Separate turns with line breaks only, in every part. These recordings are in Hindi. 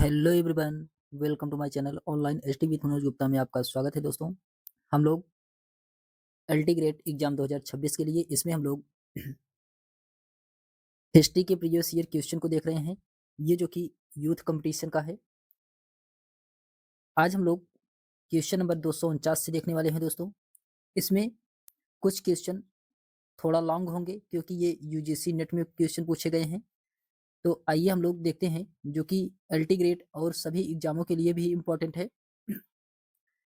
Hello everyone, welcome to my channel online ST with Manoj Gupta में आपका स्वागत है दोस्तों। हम लोग एलटी ग्रेड एग्जाम 2026 के लिए इसमें हम लोग हिस्ट्री के प्रीवियस ईयर क्वेश्चन को देख रहे हैं। ये जो कि यूथ कंपटीशन का है। आज हम लोग क्वेश्चन नंबर 249 से देखने वाले हैं दोस्तों। इसमें कुछ क्वेश्चन थोड़ा लॉन्ग होंगे क्योंकि ये यूजीसी नेट में क्वेश्चन पूछे गए हैं। तो आइए हम लोग देखते हैं, जो कि एलटी ग्रेड और सभी एग्जामों के लिए भी इम्पोर्टेंट है।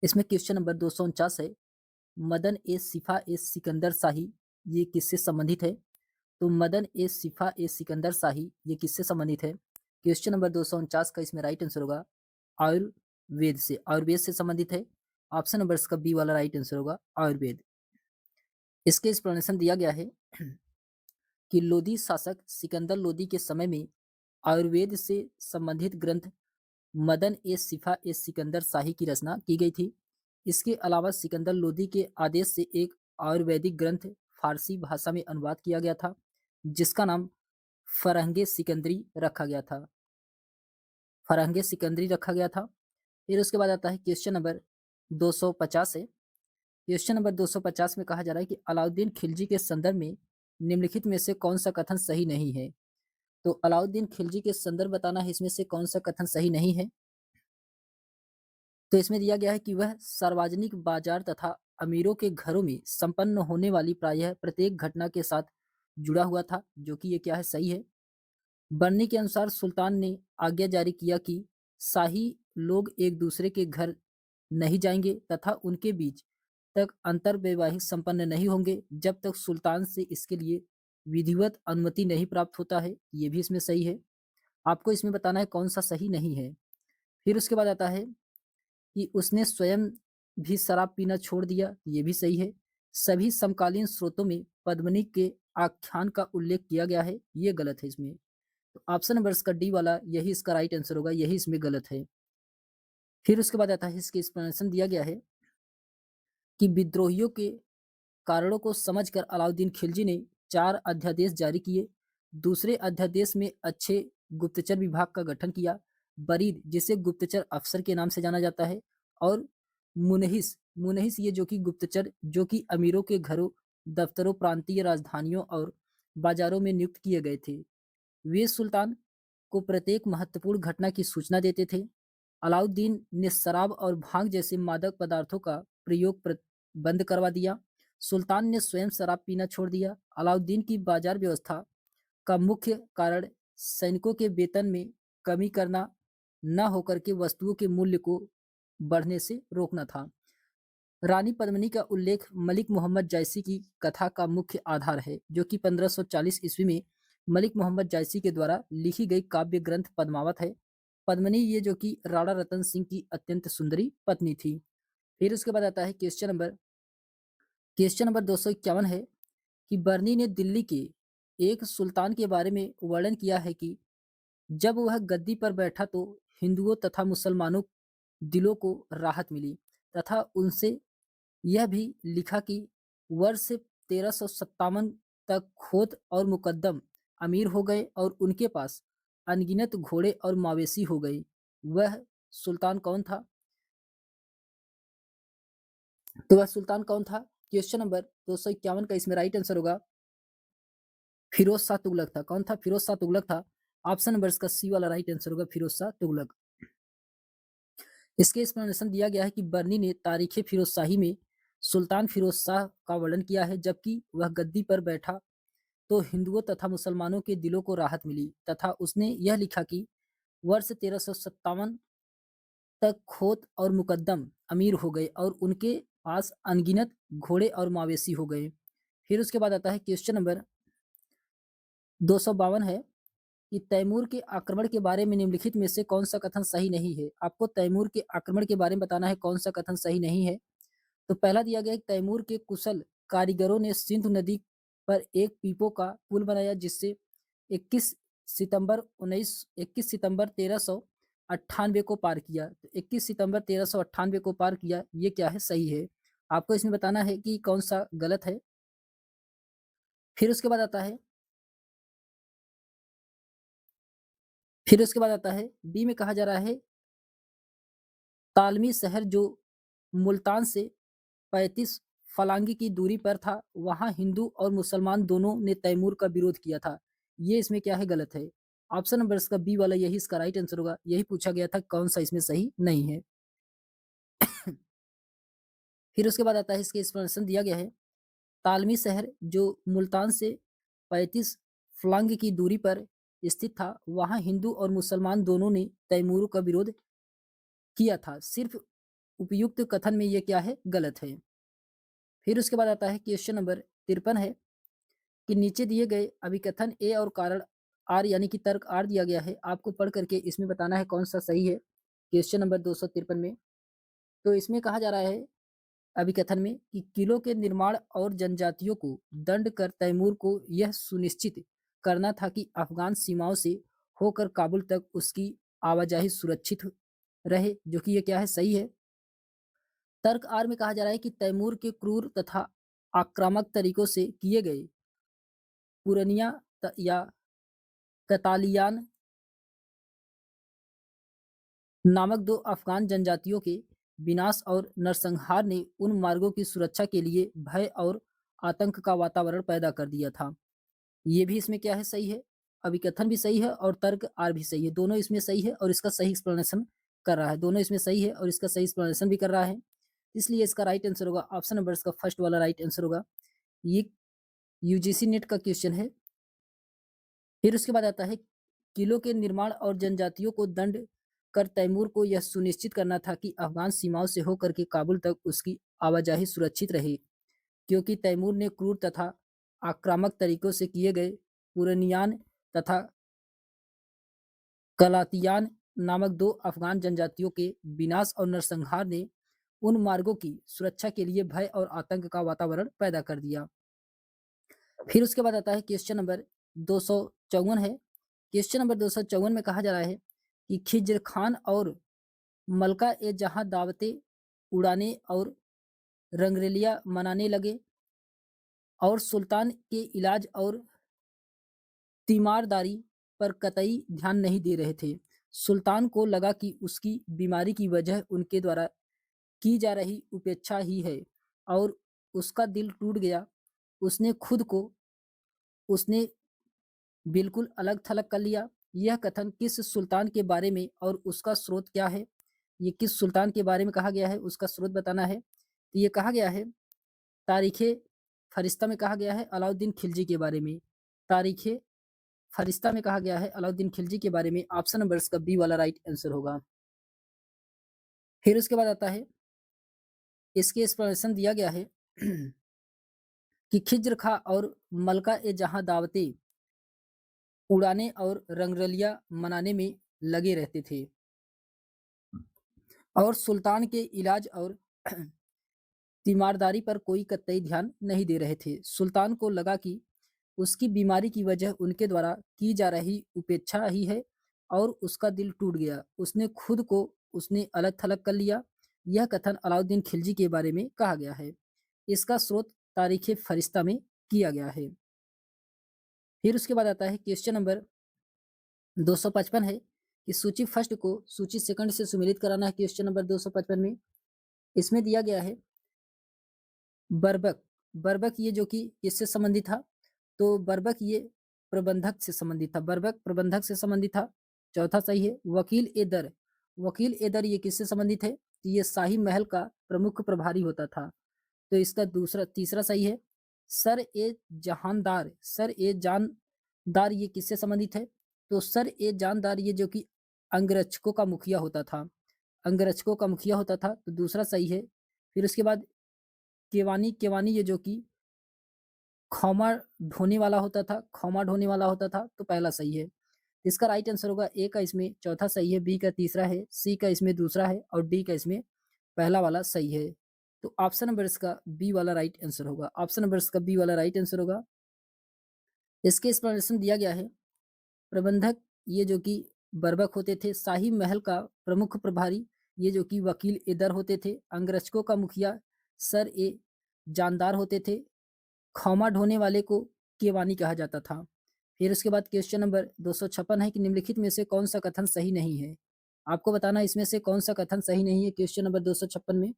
इसमें क्वेश्चन नंबर 249 है, मदन ए सिफा ए सिकंदर शाही ये किससे संबंधित है? तो मदन ए सिफा ए सिकंदर शाही ये किससे संबंधित है? क्वेश्चन नंबर 249 का इसमें राइट आंसर होगा आयुर्वेद से संबंधित है। ऑप्शन नंबर इसका बी वाला राइट आंसर होगा आयुर्वेद। इसके एक्सप्लेनेशन दिया गया है कि लोधी शासक सिकंदर लोधी के समय में आयुर्वेद से संबंधित ग्रंथ मदन ए सिफा ए सिकंदर शाही की रचना की गई थी। इसके अलावा सिकंदर लोदी के आदेश से एक आयुर्वेदिक ग्रंथ फारसी भाषा में अनुवाद किया गया था, जिसका नाम फरहंगे सिकंदरी रखा गया था। फरहंगे सिकंदरी रखा गया था। फिर उसके बाद आता है क्वेश्चन नंबर 250 है। क्वेश्चन नंबर 250 में कहा जा रहा है कि अलाउद्दीन खिलजी के संदर्भ में निम्नलिखित में से कौन सा कथन सही नहीं है? तो अलाउद्दीन खिलजी के संदर्भ बताना है, इसमें से कौन सा कथन सही नहीं है। तो इसमें दिया गया है कि वह सार्वजनिक बाजार तथा अमीरों के घरों में संपन्न होने वाली प्रायः प्रत्येक घटना के साथ जुड़ा हुआ था, जो कि ये क्या है, सही है। बर्नी के अनुसार सुल्तान ने आज्ञा जारी किया कि शाही लोग एक दूसरे के घर नहीं जाएंगे तथा उनके बीच तक अंतर वैवाहिक संपन्न नहीं होंगे जब तक सुल्तान से इसके लिए विधिवत अनुमति नहीं प्राप्त होता है। ये भी इसमें सही है। आपको इसमें बताना है कौन सा सही नहीं है। फिर उसके बाद आता है कि उसने स्वयं भी शराब पीना छोड़ दिया, ये भी सही है। सभी समकालीन स्रोतों में पद्मिनी के आख्यान का उल्लेख किया गया है, ये गलत है इसमें। तो ऑप्शन नंबर इसका डी वाला यही इसका राइट आंसर होगा, यही इसमें गलत है। फिर उसके बाद आता है, इसके एक्सप्लेनेशन दिया गया है कि विद्रोहियों के कारणों को समझकर अलाउद्दीन खिलजी ने 4 अध्यादेश जारी किए। दूसरे अध्यादेश में अच्छे गुप्तचर विभाग का गठन किया, बरीद जिसे गुप्तचर अफसर के नाम से जाना जाता है, और मुनहिस मुनहिस ये जो कि गुप्तचर जो कि अमीरों के घरों, दफ्तरों, प्रांतीय राजधानियों और बाजारों में नियुक्त किए गए थे। वे सुल्तान को प्रत्येक महत्वपूर्ण घटना की सूचना देते थे। अलाउद्दीन ने शराब और भांग जैसे मादक पदार्थों का प्रयोग बंद करवा दिया। सुल्तान ने स्वयं शराब पीना छोड़ दिया। अलाउद्दीन की बाजार व्यवस्था का मुख्य कारण सैनिकों के वेतन में कमी करना न होकर के वस्तुओं के मूल्य को बढ़ने से रोकना था। रानी पद्मिनी का उल्लेख मलिक मोहम्मद जायसी की कथा का मुख्य आधार है, जो कि 1540 ईस्वी में मलिक मोहम्मद जायसी के द्वारा लिखी गई काव्य ग्रंथ पद्मावत है। पद्मिनी ये जो कि राणा रतन सिंह की अत्यंत सुंदरी पत्नी थी। फिर उसके बाद आता है क्वेश्चन नंबर 251 है कि बर्नी ने दिल्ली के एक सुल्तान के बारे में वर्णन किया है कि जब वह गद्दी पर बैठा तो हिंदुओं तथा मुसलमानों दिलों को राहत मिली, तथा उनसे यह भी लिखा कि वर्ष 1357 तक खोत और मुकद्दम अमीर हो गए और उनके पास अनगिनत घोड़े और मवेशी हो गए। वह सुल्तान कौन था? तो वह सुल्तान कौन था? क्वेश्चन नंबर 251 का इसमें राइट आंसर होगा फिरोज शाह तुगलक था। कौन था? फिरोज शाह तुगलक था। ऑप्शन नंबर इसका सी वाला राइट आंसर होगा फिरोज शाह तुगलक। इसके एक्सप्लेनेशन दिया गया है कि बर्नी ने तारीख फिरोज शाही में सुल्तान फिरोज शाह का वर्णन किया है, जबकि वह गद्दी पर बैठा तो हिंदुओं तथा मुसलमानों के दिलों को राहत मिली, तथा उसने यह लिखा कि वर्ष 1357 तक खोत और मुकद्दम अमीर हो गए और उनके पास अनगिनत घोड़े और मवेशी हो गए। फिर उसके बाद आता है क्वेश्चन नंबर 252 है कि तैमूर के आक्रमण के बारे में निम्नलिखित में से कौन सा कथन सही नहीं है? आपको तैमूर के आक्रमण के बारे में बताना है कौन सा कथन सही नहीं है। तो पहला दिया गया है, तैमूर के कुशल कारीगरों ने सिंधु नदी पर एक पीपो का पुल बनाया, जिससे 21 सितंबर 1398 को पार किया। तो 21 सितंबर 1398 को पार किया, ये क्या है, सही है। आपको इसमें बताना है कि कौन सा गलत है। फिर उसके बाद आता है फिर उसके बाद आता है बी में कहा जा रहा है तालमी शहर जो मुल्तान से 35 फलांगी की दूरी पर था, वहां हिंदू और मुसलमान दोनों ने तैमूर का विरोध किया था। ये इसमें क्या है? गलत है। ऑप्शन नंबर इसका बी वाला यही इसका राइट आंसर होगा। यही पूछा गया था, कौन सा इसमें सही नहीं है। फिर उसके बाद आता है इसके एक्सप्लेनेशन दिया गया है तालमी शहर जो मुल्तान से 35 फलांग की दूरी पर स्थित था, वहां हिंदू और मुसलमान दोनों ने तैमूर का विरोध किया था। सिर्फ उपयुक्त कथन में ये क्या है? गलत है। फिर उसके बाद आता है क्वेश्चन नंबर 53 है कि नीचे दिए गए अभिकथन ए और कारण आर यानी कि तर्क आर दिया गया है, आपको पढ़ करके इसमें बताना है कौन सा सही है। क्वेश्चन नंबर 253 में तो इसमें कहा जा रहा है अभिकथन में कि किलों के निर्माण और जनजातियों को दंड कर तैमूर को यह सुनिश्चित करना था कि अफगान सीमाओं से होकर काबुल तक उसकी आवाजाही सुरक्षित रहे, जो कि ये क्या है? सही है। तर्क आर में कहा जा रहा है कि तैमूर के क्रूर तथा आक्रामक तरीकों से किए गए पुरनिया या कतालियान नामक दो अफगान जनजातियों के विनाश और नरसंहार ने उन मार्गों की सुरक्षा के लिए भय और आतंक का वातावरण पैदा कर दिया था। ये भी इसमें क्या है? सही है। अभिकथन भी सही है और तर्क आर भी सही है। दोनों इसमें सही है और इसका सही एक्सप्लेनेशन कर रहा है। दोनों इसमें सही है और इसका सही एक्सप्लेनेशन भी कर रहा है। इसलिए इसका राइट आंसर होगा ऑप्शन नंबर इसका फर्स्ट वाला राइट आंसर होगा। ये यूजीसी नेट का क्वेश्चन है। फिर उसके बाद आता है किलों के निर्माण और जनजातियों को दंड कर तैमूर को यह सुनिश्चित करना था कि अफगान सीमाओं से होकर के काबुल तक उसकी आवाजाही सुरक्षित रहे, क्योंकि तैमूर ने क्रूर तथा आक्रामक तरीकों से किए गए पुरनियान तथा कलातियान नामक दो अफगान जनजातियों के विनाश और नरसंहार ने उन मार्गों की सुरक्षा के लिए भय और आतंक का वातावरण पैदा कर दिया। फिर उसके बाद आता है क्वेश्चन नंबर 254 है। क्वेश्चन नंबर 254 में कहा जा रहा है कि खिज्र खान और मलका ए जहां दावतें उड़ाने और रंगरेलियां मनाने लगे और सुल्तान के इलाज और तीमारदारी पर कतई ध्यान नहीं दे रहे थे। सुल्तान को लगा कि उसकी बीमारी की वजह उनके द्वारा की जा रही उपेक्षा ही है और उसका दिल टूट गया। उसने खुद को उसने बिल्कुल अलग-थलग कर लिया। यह कथन किस सुल्तान के बारे में और उसका स्रोत क्या है? ये किस सुल्तान के बारे में कहा गया है, उसका स्रोत बताना है। तो ये कहा गया है तारीख़े फ़रिश्ता में कहा गया है अलाउद्दीन खिलजी के बारे में। तारीख़े फ़रिश्ता में कहा गया है अलाउद्दीन खिलजी के बारे में। ऑप्शन नंबर इसका बी वाला राइट आंसर होगा। फिर उसके बाद आता है इसके एक्सप्लेनेशन दिया गया है कि खिज्र खां और मलका ए जहां दावतें उड़ाने और रंगरलियां मनाने में लगे रहते थे और सुल्तान के इलाज और तीमारदारी पर कोई कतई ध्यान नहीं दे रहे थे। सुल्तान को लगा कि उसकी बीमारी की वजह उनके द्वारा की जा रही उपेक्षा ही है और उसका दिल टूट गया। उसने खुद को उसने अलग-थलग कर लिया। यह कथन अलाउद्दीन खिलजी के बारे में कहा गया है। इसका स्रोत तारीख़ फ़रिश्ता में किया गया है। फिर उसके बाद आता है क्वेश्चन नंबर 255 है कि सूची फर्स्ट को सूची सेकंड से सुमेलित कराना है। क्वेश्चन नंबर 255 में इसमें दिया गया है बर्बक। बर्बक ये जो कि किससे संबंधित था? तो बर्बक ये प्रबंधक से संबंधित था। बर्बक प्रबंधक से संबंधित था। चौथा सही है। वकील ए दर। वकील ए दर ये किससे संबंधित है? तो ये शाही महल का प्रमुख प्रभारी होता था। तो इसका तीसरा सही है। सर ए जहानदार। सर ए जानदार ये किससे संबंधित है? तो सर ए जानदार ये जो कि अंगरक्षकों का मुखिया होता था। अंगरक्षकों का मुखिया होता था, तो दूसरा सही है। फिर उसके बाद केवानी। केवानी ये जो कि खौमा ढोने वाला होता था। खौमा ढोने वाला होता था, तो पहला सही है। इसका राइट आंसर होगा ए का इसमें चौथा सही है, बी का तीसरा है, सी का इसमें दूसरा है और डी का इसमें पहला वाला सही है। तो ऑप्शन नंबर इसका बी वाला राइट आंसर होगा। ऑप्शन नंबर इसका बी वाला राइट आंसर होगा। इसके एक्सप्लेनेशन दिया गया है प्रबंधक ये जो कि बर्बक होते थे। शाही महल का प्रमुख प्रभारी ये जो कि वकील ए दर होते थे। अंगरक्षकों का मुखिया सर ए जानदार होते थे। खौमा ढोने वाले को केवानी कहा जाता था। फिर उसके बाद क्वेश्चन नंबर 256 है कि निम्नलिखित में से कौन सा कथन सही नहीं है। आपको बताना है इसमें से कौन सा कथन सही नहीं है क्वेश्चन नंबर 256 में।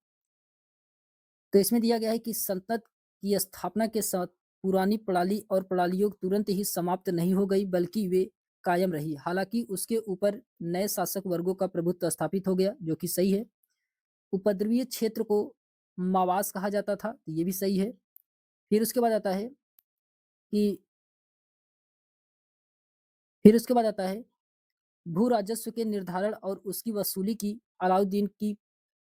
तो इसमें दिया गया है कि सल्तनत की स्थापना के साथ पुरानी प्रणाली और प्रणालियों तुरंत ही समाप्त नहीं हो गई, बल्कि वे कायम रही। हालांकि उसके ऊपर नए शासक वर्गों का प्रभुत्व स्थापित हो गया, जो कि सही है। उपद्रवीय क्षेत्र को मावास कहा जाता था, तो ये भी सही है। फिर उसके बाद आता है कि फिर उसके बाद आता है भू राजस्व के निर्धारण और उसकी वसूली की अलाउद्दीन की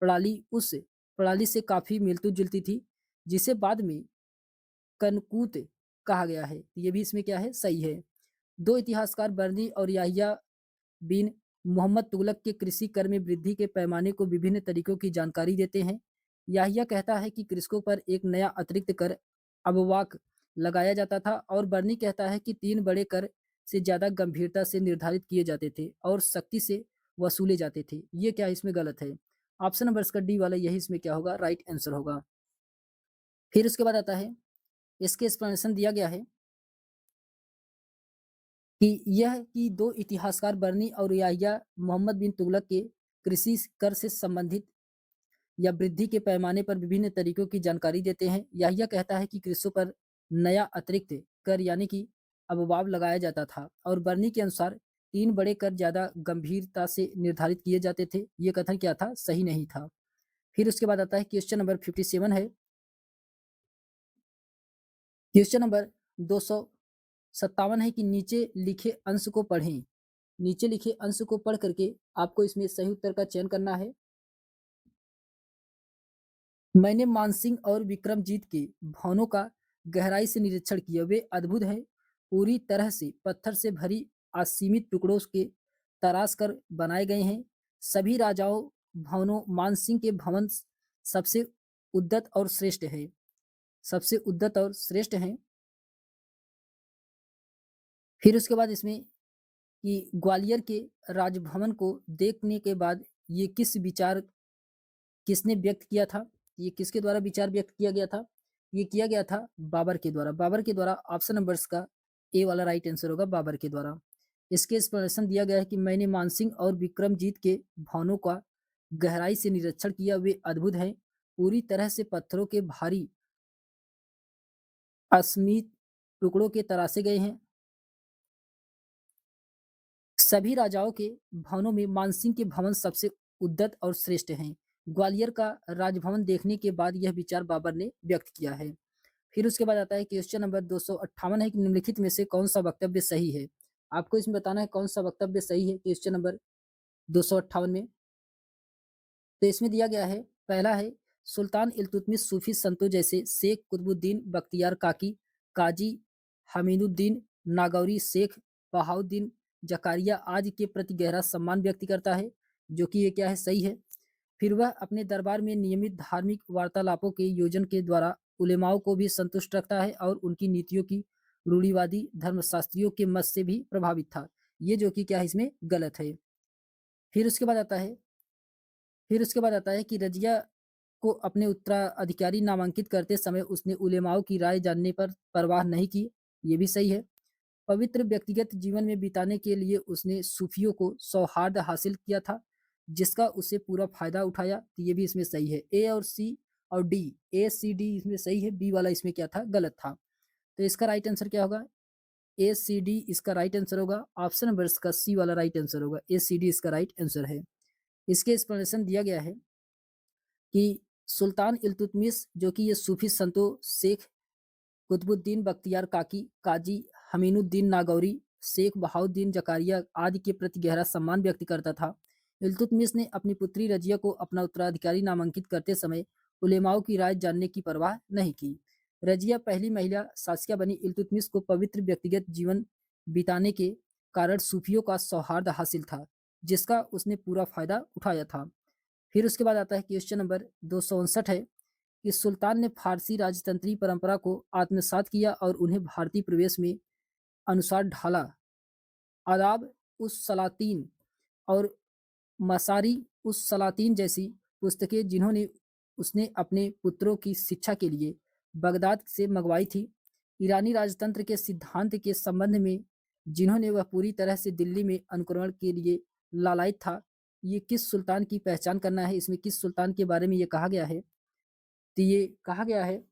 प्रणाली उस प्रणाली से काफी मिलती जुलती थी, जिसे बाद में कनकूत कहा गया है। ये भी इसमें क्या है, सही है। दो इतिहासकार बर्नी और याहिया बिन मोहम्मद तुगलक के कृषि कर में वृद्धि के पैमाने को विभिन्न तरीकों की जानकारी देते हैं। याहिया कहता है कि कृषकों पर एक नया अतिरिक्त कर अबवाक लगाया जाता था, और बर्नी कहता है कि तीन बड़े कर से ज्यादा गंभीरता से निर्धारित किए जाते थे और सख्ती से वसूले जाते थे। ये क्या इसमें गलत है। ऑप्शन नंबर इसका डी वाला यही इसमें क्या होगा, राइट आंसर होगा। फिर उसके बाद आता है, इसके एक्सप्लेनेशन दिया गया है कि यह कि दो इतिहासकार बर्नी और याहिया मोहम्मद बिन तुगलक के कृषि कर से संबंधित या वृद्धि के पैमाने पर विभिन्न तरीकों की जानकारी देते हैं। याहिया कहता है कि कृषियों पर नया अतिरिक्त कर यानी कि अबवाब लगाया जाता था, और बर्नी के अनुसार तीन बड़े कर ज्यादा गंभीरता से निर्धारित किए जाते थे। ये कथन क्या था, सही नहीं था। फिर उसके बाद आता है क्वेश्चन नंबर 57 है। क्वेश्चन नंबर 257 है कि नीचे लिखे अंश को पढ़ें। नीचे लिखे अंश को पढ़ करके आपको इसमें सही उत्तर का चयन करना है। मैंने मानसिंह और विक्रमजीत के भवनों का गहराई से निरीक्षण किया, वे अद्भुत हैं। पूरी तरह से पत्थर से भरी असीमित टुकड़ों के तराश कर बनाए गए हैं। सभी राजाओं भवनों मानसिंह के भवन सबसे उद्यत और श्रेष्ठ है, सबसे उद्यत और श्रेष्ठ हैं। फिर उसके बाद इसमें कि ग्वालियर के राजभवन को देखने के बाद ये किस विचार किसने व्यक्त किया था। ये किसके द्वारा विचार व्यक्त किया गया था, ये किया गया था बाबर के द्वारा। बाबर के द्वारा ऑप्शन नंबर का ए वाला राइट आंसर होगा, बाबर के द्वारा। इसके एक्सप्लेनेशन दिया गया है कि मैंने मानसिंह और विक्रमजीत के भवनों का गहराई से निरीक्षण किया, वे अद्भुत हैं। पूरी तरह से पत्थरों के भारी अस्मित टुकड़ों के तराशे गए हैं। सभी राजाओं के भवनों में मानसिंह के भवन सबसे उद्यत और श्रेष्ठ हैं। ग्वालियर का राजभवन देखने के बाद यह विचार बाबर ने व्यक्त किया है। फिर उसके बाद आता है क्वेश्चन नंबर 258 है कि निम्नलिखित में से कौन सा वक्तव्य सही है। आपको इसमें बताना है कौन सा वक्तव्य सही है क्वेश्चन नंबर 258 में। तो इसमें दिया गया है, पहला है सुल्तान इल्तुतमिश सूफी संतों जैसे शेख कुतुबुद्दीन बख्तियार काकी, काजी हमीदुद्दीन नागौरी, शेख बहाउद्दीन जकारिया आदि के प्रति गहरा सम्मान व्यक्त करता है, जो कि ये क्या है, सही है। फिर वह अपने दरबार में नियमित धार्मिक वार्तालापों के योजन के द्वारा उलेमाओं को भी संतुष्ट रखता है और उनकी नीतियों की रूढ़िवादी धर्मशास्त्रियों के मत से भी प्रभावित था। ये जो कि क्या है, इसमें गलत है। फिर उसके बाद आता है फिर उसके बाद आता है कि रजिया को अपने उत्तराधिकारी नामांकित करते समय उसने उलेमाओं की राय जानने पर परवाह नहीं की। ये भी सही है। पवित्र व्यक्तिगत जीवन में बिताने के लिए उसने सूफियों को सौहार्द हासिल किया था, जिसका उसे पूरा फायदा उठाया। तो ये भी इसमें सही है। ए और सी और डी, ए सी डी इसमें सही है, बी वाला इसमें क्या था, गलत था। तो इसका राइट आंसर क्या होगा, ए सी डी इसका राइट आंसर होगा। ऑप्शन नंबर इसका सी वाला राइट आंसर होगा, ए सी डी इसका राइट आंसर है। इसके एक्सप्लेनेशन दिया गया है कि सुल्तान इल्तुतमिश जो कि ये सूफी संतों शेख कुतुबुद्दीन बख्तियार काकी, काजी हमीनुद्दीन नागौरी, शेख बहाउद्दीन जकारिया आदि के प्रति गहरा सम्मान व्यक्त करता था। इल्तुतमिश ने अपनी पुत्री रजिया को अपना उत्तराधिकारी नामांकित करते समय उलेमाओं की राय जानने की परवाह नहीं की। रजिया पहली महिला शासिका बनी। इल्तुतमिश को पवित्र व्यक्तिगत जीवन बिताने के कारण सूफियों का सौहार्द हासिल था, जिसका उसने पूरा फायदा उठाया था। फिर उसके बाद आता है क्वेश्चन नंबर 259 है कि सुल्तान ने फारसी राजतंत्री परंपरा को आत्मसात किया और उन्हें भारतीय प्रवेश में अनुसार ढाला। आदाब उस सलातीन और मसारी उस सलातीन जैसी पुस्तकें जिन्होंने उसने अपने पुत्रों की शिक्षा के लिए बगदाद से मंगवाई थी। ईरानी राजतंत्र के सिद्धांत के संबंध में जिन्होंने वह पूरी तरह से दिल्ली में अनुकरण के लिए लालायित था। ये किस सुल्तान की पहचान करना है, इसमें किस सुल्तान के बारे में ये कहा गया है? तो ये कहा गया है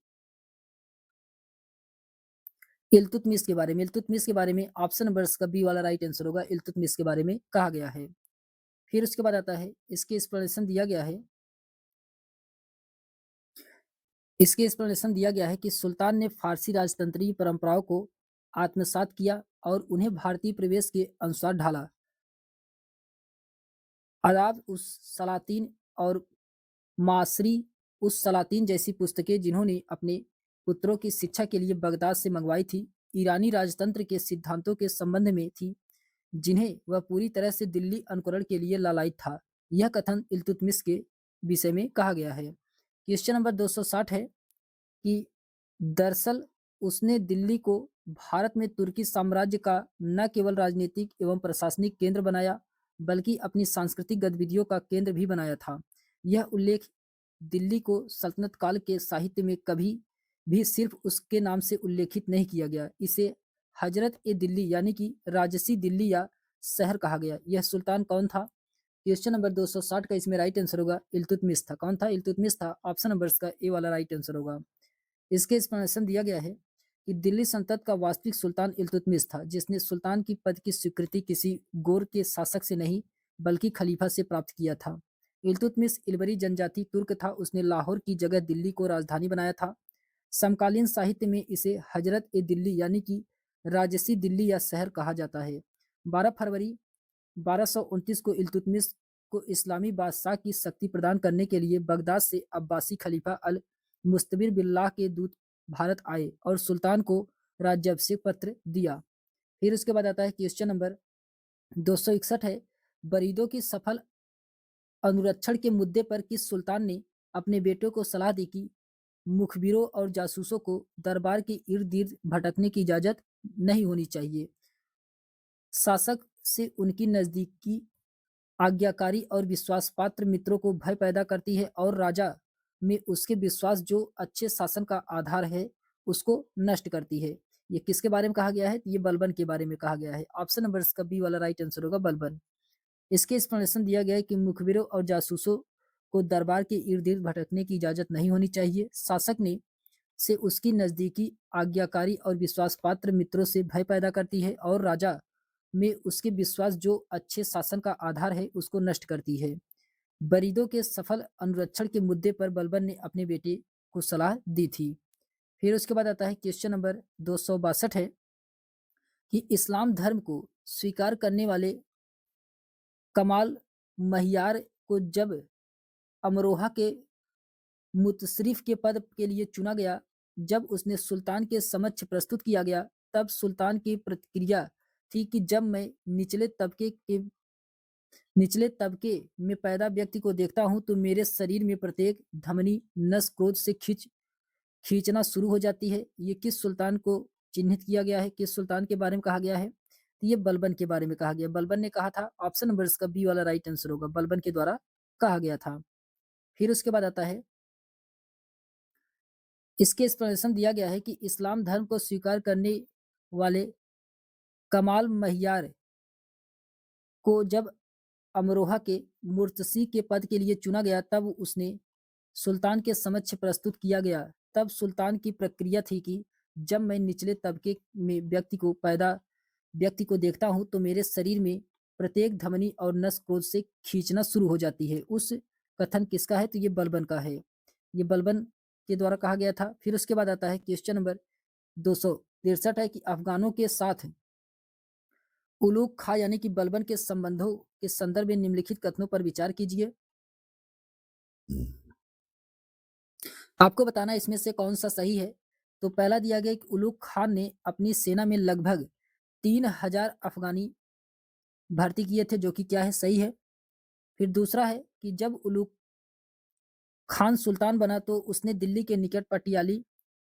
इल्तुतमिश के बारे में। इल्तुतमिश के बारे में ऑप्शन नंबर इसका बी वाला राइट आंसर होगा। इल्तुतमिश के बारे में कहा गया है। फिर उसके बाद आता है इसके एक्सप्लेनेशन दिया गया है। इसके एक्सप्लेनेशन दिया गया है कि सुल्तान ने फारसी राजतंत्रीय परंपराओं को आत्मसात किया और उन्हें भारतीय प्रवेश के अनुसार ढाला। आदाब उस सलातीन और मासरी उस सलातीन जैसी पुस्तकें जिन्होंने अपने पुत्रों की शिक्षा के लिए बगदाद से मंगवाई थी, ईरानी राजतंत्र के सिद्धांतों के संबंध में थी, जिन्हें वह पूरी तरह से दिल्ली अनुकरण के लिए लालायित था। यह कथन इल्तुतमिश के विषय में कहा गया है। क्वेश्चन नंबर 260 है कि दरअसल उसने दिल्ली को भारत में तुर्की साम्राज्य का न केवल राजनीतिक एवं प्रशासनिक केंद्र बनाया, बल्कि अपनी सांस्कृतिक गतिविधियों का केंद्र भी बनाया था। यह उल्लेख दिल्ली को सल्तनत काल के साहित्य में कभी भी सिर्फ उसके नाम से उल्लेखित नहीं किया गया। इसे हजरत ए दिल्ली यानी कि राजसी दिल्ली या शहर कहा गया। यह सुल्तान कौन था? क्वेश्चन नंबर 260 का इसमें राइट आंसर होगा इल्तुतमिश था। कौन था? इल्तुतमिश था। ऑप्शन नंबर इसका ए वाला राइट आंसर होगा। इसके एक्सप्लेनेशन दिया गया है कि दिल्ली सल्तनत का वास्तविक सुल्तान इल्तुतमिश था, जिसने सुल्तान की पद की स्वीकृति किसी गोर के शासक से नहीं बल्कि खलीफा से प्राप्त किया था। इल्तुतमिश इलबरी जनजाति तुर्क था। उसने लाहौर की जगह दिल्ली को राजधानी बनाया था। समकालीन साहित्य में इसे हजरत ए दिल्ली यानी कि राजसी दिल्ली या शहर कहा जाता है। 12 फरवरी 1229 को इल्तुतमिश को इस्लामी बादशाह की शक्ति प्रदान करने के लिए बगदाद से अब्बासी खलीफा अल मुस्तबिर बिल्लाह के दूत भारत आए और सुल्तान को राज्याभिषेक पत्र दिया। फिर उसके बाद आता है क्वेश्चन नंबर 261 है, बरीदों की सफल अनुरक्षण के मुद्दे पर किस सुल्तान ने अपने बेटों को सलाह दी कि मुखबिरों और जासूसों को दरबार के इर्द गिर्द भटकने की इजाजत नहीं होनी चाहिए। शासक से उनकी नजदीकी आज्ञाकारी और विश्वास पात्र मित्रों को भय पैदा करती है और राजा में उसके विश्वास जो अच्छे शासन का आधार है उसको नष्ट करती है। ये किसके बारे में कहा गया है? ये बलबन के बारे में कहा गया है। ऑप्शन नंबर इसका बी वाला राइट आंसर होगा बलबन। इसके एक्सप्लेनेशन दिया गया है कि मुखबिरों और जासूसों को दरबार के इर्द गिर्द भटकने की इजाजत नहीं होनी चाहिए। शासक ने से उसकी नजदीकी आज्ञाकारी और विश्वास पात्र मित्रों से भय पैदा करती है और राजा में उसके विश्वास जो अच्छे शासन का आधार है उसको नष्ट करती है। बरीदों के सफल अनुरक्षण के मुद्दे पर बलबन ने अपने बेटे को सलाह दी थी। फिर उसके बाद आता है क्वेश्चन नंबर 262 है कि इस्लाम धर्म को स्वीकार करने वाले कमाल महियार को जब अमरोहा के मुतशरीफ के पद के लिए चुना गया, जब उसने सुल्तान के समक्ष प्रस्तुत किया गया, तब सुल्तान की प्रतिक्रिया थी कि जब मैं निचले तबके में पैदा व्यक्ति को देखता हूं तो मेरे शरीर में प्रत्येक धमनी नस क्रोध से खींचना शुरू हो जाती है। ये किस सुल्तान को चिन्हित किया गया है? किस सुल्तान के बारे में कहा गया है? तो ये बलबन के बारे में कहा गया। बलबन ने कहा था। ऑप्शन नंबर इसका बी वाला राइट आंसर होगा। बलबन के द्वारा कहा गया था। फिर उसके बाद आता है इसके एक्सप्लेनेशन दिया गया है कि इस्लाम धर्म को स्वीकार करने वाले कमाल महियार को जब अमरोहा के मुर्तसी के पद के लिए चुना गया, तब उसने सुल्तान के समक्ष प्रस्तुत किया गया। तब सुल्तान की प्रक्रिया थी कि जब मैं निचले तबके में व्यक्ति को देखता हूं तो मेरे शरीर में प्रत्येक धमनी और नस क्रोध से खींचना शुरू हो जाती है। उस कथन किसका है? तो ये बलबन का है। ये बलबन के द्वारा कहा गया था। फिर उसके बाद आता है क्वेश्चन नंबर 263 है कि अफगानों के साथ उलूग खां यानी कि बलबन के संबंधों के संदर्भ में निम्नलिखित कथनों पर विचार कीजिए। आपको बताना इसमें से कौन सा सही है। तो पहला दिया गया कि उलूग खान ने अपनी सेना में लगभग 3000 अफगानी भर्ती किए थे, जो कि क्या है? सही है। फिर दूसरा है कि जब उलूग खान सुल्तान बना तो उसने दिल्ली के निकट पटियाली,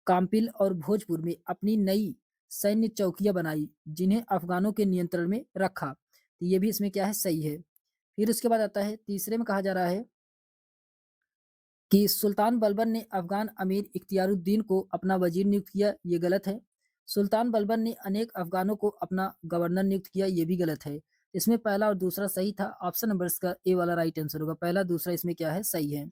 काम्पिल और भोजपुर में अपनी नई सैन्य चौकियां बनाई, जिन्हें अफगानों के नियंत्रण में रखा। तो ये भी इसमें क्या है? सही है। फिर उसके बाद आता है तीसरे में कहा जा रहा है कि सुल्तान बलबन ने अफगान अमीर इख्तियारुद्दीन को अपना वजीर नियुक्त किया। ये गलत है। सुल्तान बलबन ने अनेक अफ़गानों को अपना गवर्नर नियुक्त किया, ये भी गलत है। इसमें पहला और दूसरा सही था। ऑप्शन नंबर इसका ए वाला राइट आंसर होगा। पहला, दूसरा इसमें क्या है? सही है।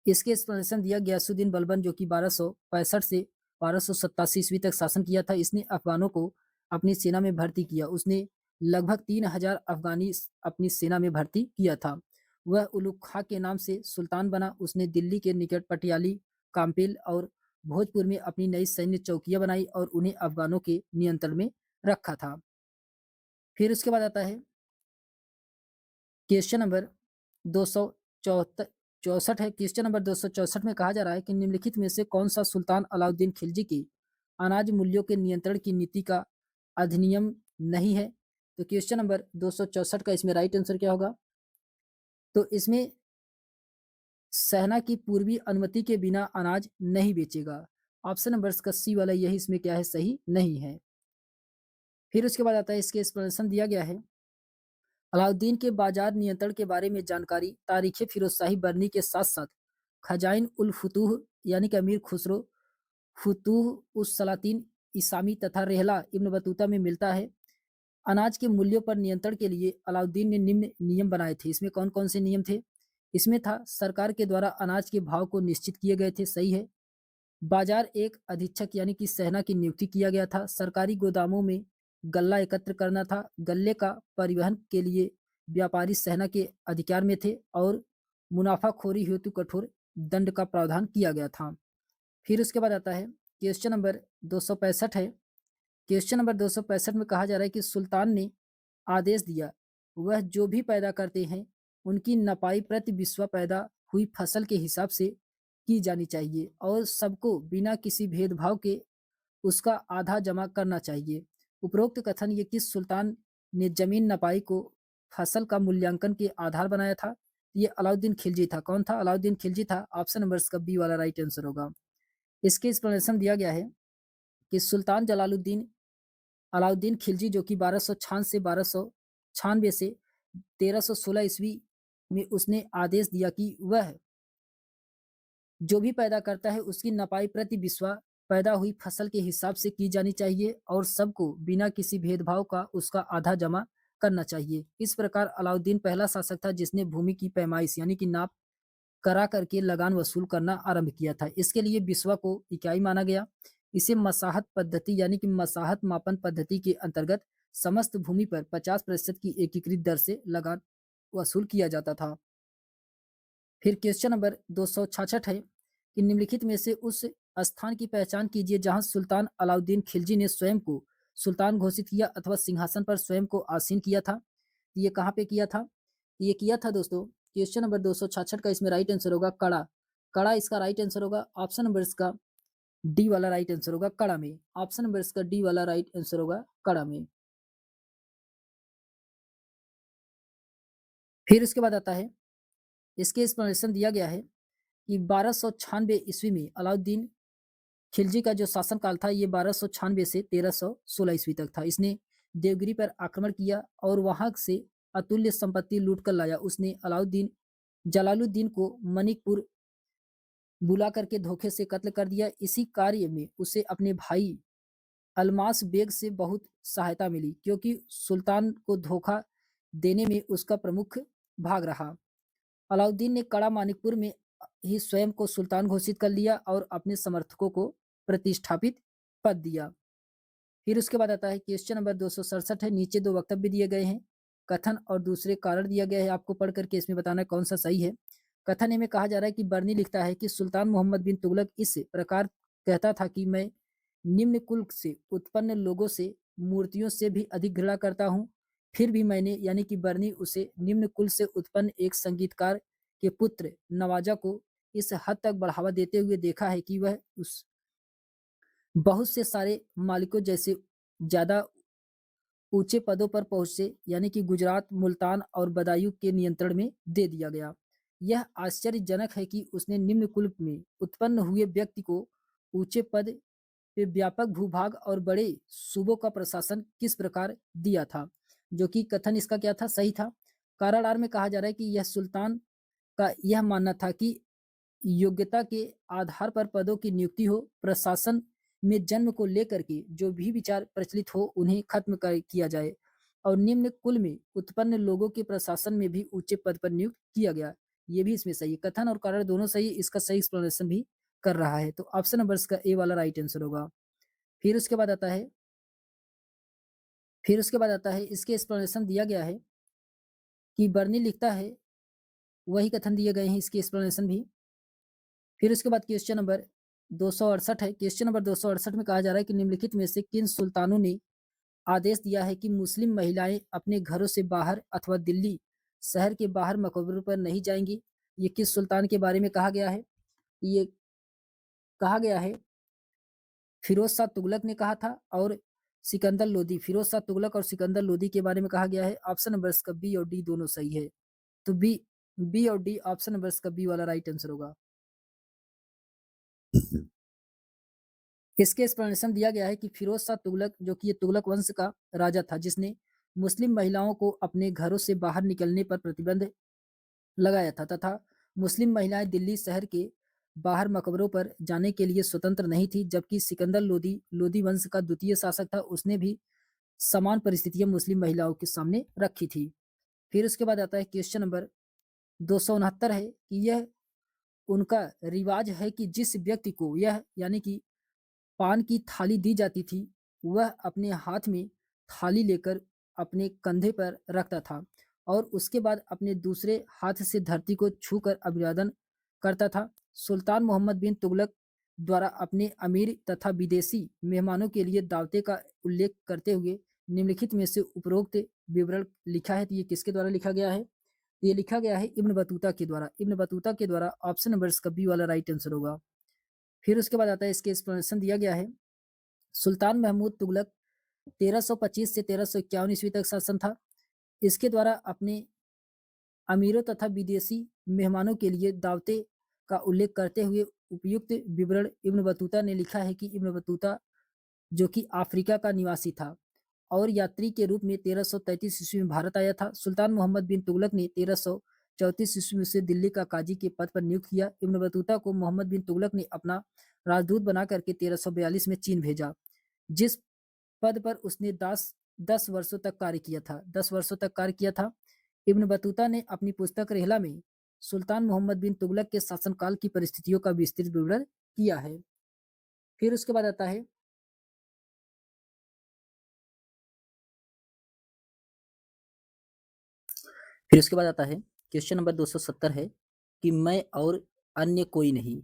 इसके एक्सप्लेनेशन दिया, गयासुद्दीन बलबन जो कि 1265 से 1287 ईस्वी तक शासन किया था, इसने अफ़गानों को अपनी सेना में भर्ती किया। उसने लगभग 3000 अफ़गानी अपनी सेना में भर्ती किया था। वह उलुग खां के नाम से सुल्तान बना। उसने दिल्ली के निकट पटियाली, काम्पिल और भोजपुर में अपनी नई सैन्य चौकियाँ बनाई और उन्हें अफ़गानों के नियंत्रण में रखा था। फिर उसके बाद आता है क्वेश्चन नंबर 264 है। क्वेश्चन नंबर 264 में कहा जा रहा है कि निम्नलिखित में से कौन सा सुल्तान अलाउद्दीन खिलजी की अनाज मूल्यों के नियंत्रण की नीति का अधिनियम नहीं है? तो क्वेश्चन नंबर 264 का इसमें राइट आंसर क्या होगा? तो इसमें सेना की पूर्वी अनुमति के बिना अनाज नहीं बेचेगा। ऑप्शन नंबर इसका सी वाला यही इसमें क्या है? सही नहीं है। फिर उसके बाद आता है, इसके एक्सप्लेनेशन दिया गया है, अलाउद्दीन के बाजार नियंत्रण के बारे में जानकारी तारीख फिरोजशाही बरनी के साथ साथ खजाइन उल फुतूह यानी कि अमीर खुसरो, फुतूह उस सलातीन इसामी तथा रेहला इब्न बतूता में मिलता है। अनाज के मूल्यों पर नियंत्रण के लिए अलाउद्दीन ने निम्न नियम बनाए थे। इसमें कौन कौन से नियम थे? इसमें था, सरकार के द्वारा अनाज के भाव को निश्चित किए गए थे, सही है। बाजार एक अधीक्षक यानी कि सेना की नियुक्ति किया गया था। सरकारी गोदामों में गल्ला एकत्र करना था। गल्ले का परिवहन के लिए व्यापारी सेना के अधिकार में थे और मुनाफाखोरी हेतु कठोर दंड का प्रावधान किया गया था। फिर उसके बाद आता है क्वेश्चन नंबर 265 है। क्वेश्चन नंबर 265 में कहा जा रहा है कि सुल्तान ने आदेश दिया, वह जो भी पैदा करते हैं उनकी नपाई प्रति बिस्वा पैदा हुई फसल के हिसाब से की जानी चाहिए और सबको बिना किसी भेदभाव के उसका आधा जमा करना चाहिए। उपरोक्त कथन ये किस सुल्तान ने जमीन नपाई को फसल का मूल्यांकन के आधार बनाया था? ये अलाउद्दीन खिलजी था। कौन था? अलाउद्दीन खिलजी था। ऑप्शन नंबर इसका बी वाला राइट आंसर होगा। इसके एक्सप्लेनेशन दिया गया है कि सुल्तान जलालुद्दीन अलाउद्दीन खिलजी जो कि 1296 से 1316 ईस्वी में उसने आदेश दिया कि वह जो भी पैदा करता है उसकी नपाई प्रति बिस्वा पैदा हुई फसल के हिसाब से की जानी चाहिए और सबको बिना किसी भेदभाव का उसका आधा जमा करना चाहिए। इस प्रकार अलाउद्दीन पहला शासक था जिसने भूमि की पैमाइश यानी कि नाप करा करके लगान वसूल करना आरंभ किया था। इसके लिए बिस्वा को इकाई माना गया। इसे मसाहत पद्धति यानी कि मसाहत मापन पद्धति के अंतर्गत समस्त भूमि पर 50% की एकीकृत दर से लगान वसूल किया जाता था। फिर क्वेश्चन नंबर 266 है कि निम्नलिखित में से उस स्थान की पहचान कीजिए जहां सुल्तान अलाउद्दीन खिलजी ने स्वयं को सुल्तान घोषित किया अथवा सिंहासन पर स्वयं को आसीन किया था। ये कहाँ पे किया था? ये किया था दोस्तों, क्वेश्चन नंबर 266 का इसमें राइट आंसर होगा कड़ा। कड़ा इसका राइट आंसर होगा। ऑप्शन नंबर इसका डी वाला राइट आंसर होगा, कड़ा में। ऑप्शन नंबर इसका डी वाला राइट आंसर होगा, कड़ा में। फिर उसके बाद आता है, इसके एक्सप्लेनेशन दिया गया है कि 1296 ईस्वी में अलाउद्दीन खिलजी का जो शासनकाल था ये 1296 से 1316 ईस्वी तक था। इसने देवगिरी पर आक्रमण किया और वहां से अतुल्य संपत्ति लूट कर लाया। उसने अलाउद्दीन जलालुद्दीन को मणिकपुर बुला करके धोखे से कत्ल कर दिया। इसी कार्य में उसे अपने भाई अल्मास बेग से बहुत सहायता मिली क्योंकि सुल्तान को धोखा देने में उसका प्रमुख भाग रहा। अलाउद्दीन ने कड़ा मानिकपुर में ही स्वयं को सुल्तान घोषित कर लिया और अपने समर्थकों को प्रतिष्ठापित पद दिया। फिर उसके बाद आता है क्वेश्चन नंबर 267 है। नीचे दो वक्तव्य दिए गए हैं, कथन और दूसरे कारण दिया गया है। आपको पढ़ करके इसमें बताना है कौन सा सही है। कथन ए में कहा जा रहा है कि बर्नी लिखता है कि सुल्तान मोहम्मद बिन तुगलक इस प्रकार कहता था कि मैं निम्न कुल से उत्पन्न लोगों से मूर्तियों से भी अधिक घृणा करता हूँ। फिर भी मैंने यानी कि बर्नी उसे निम्न कुल से उत्पन्न एक संगीतकार के पुत्र नवाजा को इस हद तक बढ़ावा देते हुए देखा है कि वह उस बहुत से सारे मालिकों जैसे ज्यादा ऊंचे पदों पर पहुंचे यानी कि गुजरात, मुल्तान और बदायूं के नियंत्रण में दे दिया गया। यह आश्चर्यजनक है कि उसने निम्न कुल में उत्पन्न हुए व्यक्ति को ऊंचे पद पे व्यापक भूभाग और बड़े सूबों का प्रशासन किस प्रकार दिया था, जो कि कथन इसका क्या था? सही था। कारण आर में कहा जा रहा है कि यह सुल्तान का यह मानना था कि योग्यता के आधार पर पदों की नियुक्ति हो, प्रशासन में जन्म को लेकर के जो भी विचार प्रचलित हो उन्हें खत्म किया जाए और निम्न कुल में उत्पन्न लोगों के प्रशासन में भी ऊंचे पद पर नियुक्त किया गया। ये भी इसमें सही है। कथन और कारण दोनों सही है, इसका सही एक्सप्लेनेशन भी कर रहा है। तो ऑप्शन नंबर इसका ए वाला राइट आंसर होगा। फिर उसके बाद आता है इसके एक्सप्लेनेशन दिया गया है कि बर्नी लिखता है, वही कथन दिए गए हैं इसके एक्सप्लेनेशन भी। फिर उसके बाद क्वेश्चन नंबर 268 है। क्वेश्चन नंबर 268 में कहा जा रहा है कि निम्नलिखित में से किन सुल्तानों ने आदेश दिया है कि मुस्लिम महिलाएं अपने घरों से बाहर अथवा दिल्ली शहर के बाहर मकबरों पर नहीं जाएंगी। ये किस सुल्तान के बारे में कहा गया है? ये कहा गया है फिरोज शाह तुगलक ने कहा था और सिकंदर लोदी। फिरोज शाह तुगलक और सिकंदर लोदी के बारे में कहा गया है। ऑप्शन नंबर इसका बी और डी दोनों सही है। तो बी और डी ऑप्शन नंबर इसका बी वाला राइट आंसर होगा। इसके एक्सप्लेनेशन दिया गया है कि फिरोज शाह तुगलक जो कि ये तुगलक वंश का राजा था, जिसने मुस्लिम महिलाओं को अपने घरों से बाहर निकलने पर प्रतिबंध लगाया था तथा मुस्लिम महिलाएं दिल्ली शहर के बाहर मकबरों पर जाने के लिए स्वतंत्र नहीं थी। जबकि सिकंदर लोदी लोदी वंश का द्वितीय शासक था, उसने भी समान परिस्थितियां मुस्लिम महिलाओं के सामने रखी थी। फिर उसके बाद आता है क्वेश्चन नंबर 269 है कि यह उनका रिवाज है कि जिस व्यक्ति को यह यानी कि पान की थाली दी जाती थी, वह अपने हाथ में थाली लेकर अपने कंधे पर रखता था और उसके बाद अपने दूसरे हाथ से धरती को छूकर अभिवादन करता था। सुल्तान मोहम्मद बिन तुगलक द्वारा अपने अमीर तथा विदेशी मेहमानों के लिए दावते का उल्लेख करते हुए निम्नलिखित में से उपरोक्त विवरण लिखा है। तो ये किसके द्वारा लिखा गया है? ये लिखा गया है इब्न बतूता के द्वारा। इब्न बतूता के द्वारा ऑप्शन नंबर इसका बी वाला राइट आंसर होगा। फिर उसके बाद आता है इसके एक्सप्लेनेशन दिया गया है। सुल्तान महमूद तुगलक 1325 से 1351 ईस्वी तक शासन था। इसके द्वारा अपने अमीरों तथा विदेशी मेहमानों के लिए दावते का उल्लेख करते हुए उपयुक्त विवरण इब्न बतूता ने लिखा है कि इब्न बतूता जो कि अफ्रीका का निवासी था और यात्री के रूप में 1333 ईस्वी में भारत आया था। सुल्तान मोहम्मद बिन तुगलक ने 1334 ईस्वी में उसे दिल्ली का काजी के पद पर नियुक्त किया। इब्न बतूता को मोहम्मद बिन तुगलक ने अपना राजदूत बना करके 1342 में चीन भेजा, जिस पद पर उसने 10 वर्षों तक कार्य किया था। 10 वर्षों तक कार्य किया था। इब्न बतूता ने अपनी पुस्तक रेहला में सुल्तान मोहम्मद बिन तुगलक के शासनकाल की परिस्थितियों का विस्तृत विवरण किया है। फिर उसके बाद आता है क्वेश्चन नंबर 270 है कि मैं और अन्य कोई नहीं,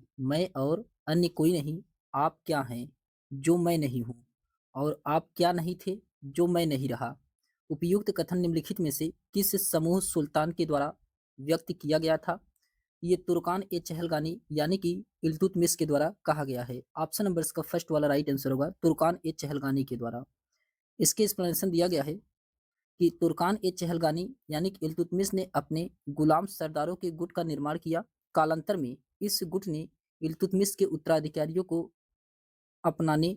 आप क्या हैं जो मैं नहीं हूँ, और आप क्या नहीं थे जो मैं नहीं रहा। उपयुक्त कथन निम्नलिखित में से किस समूह सुल्तान के द्वारा व्यक्त किया गया था? ये तुर्कान ए चहलगानी यानी कि इल्तुतमिश के द्वारा कहा गया है। ऑप्शन नंबर इसका फर्स्ट वाला राइट आंसर होगा, तुर्कान ए चहलगानी के द्वारा। इसके एक्सप्लेनेशन दिया गया है कि तुर्कान ए चहलगानी यानी कि इल्तुतमिश ने अपने गुलाम सरदारों के गुट का निर्माण किया। कालांतर में इस गुट ने इल्तुतमिश के उत्तराधिकारियों को अपनाने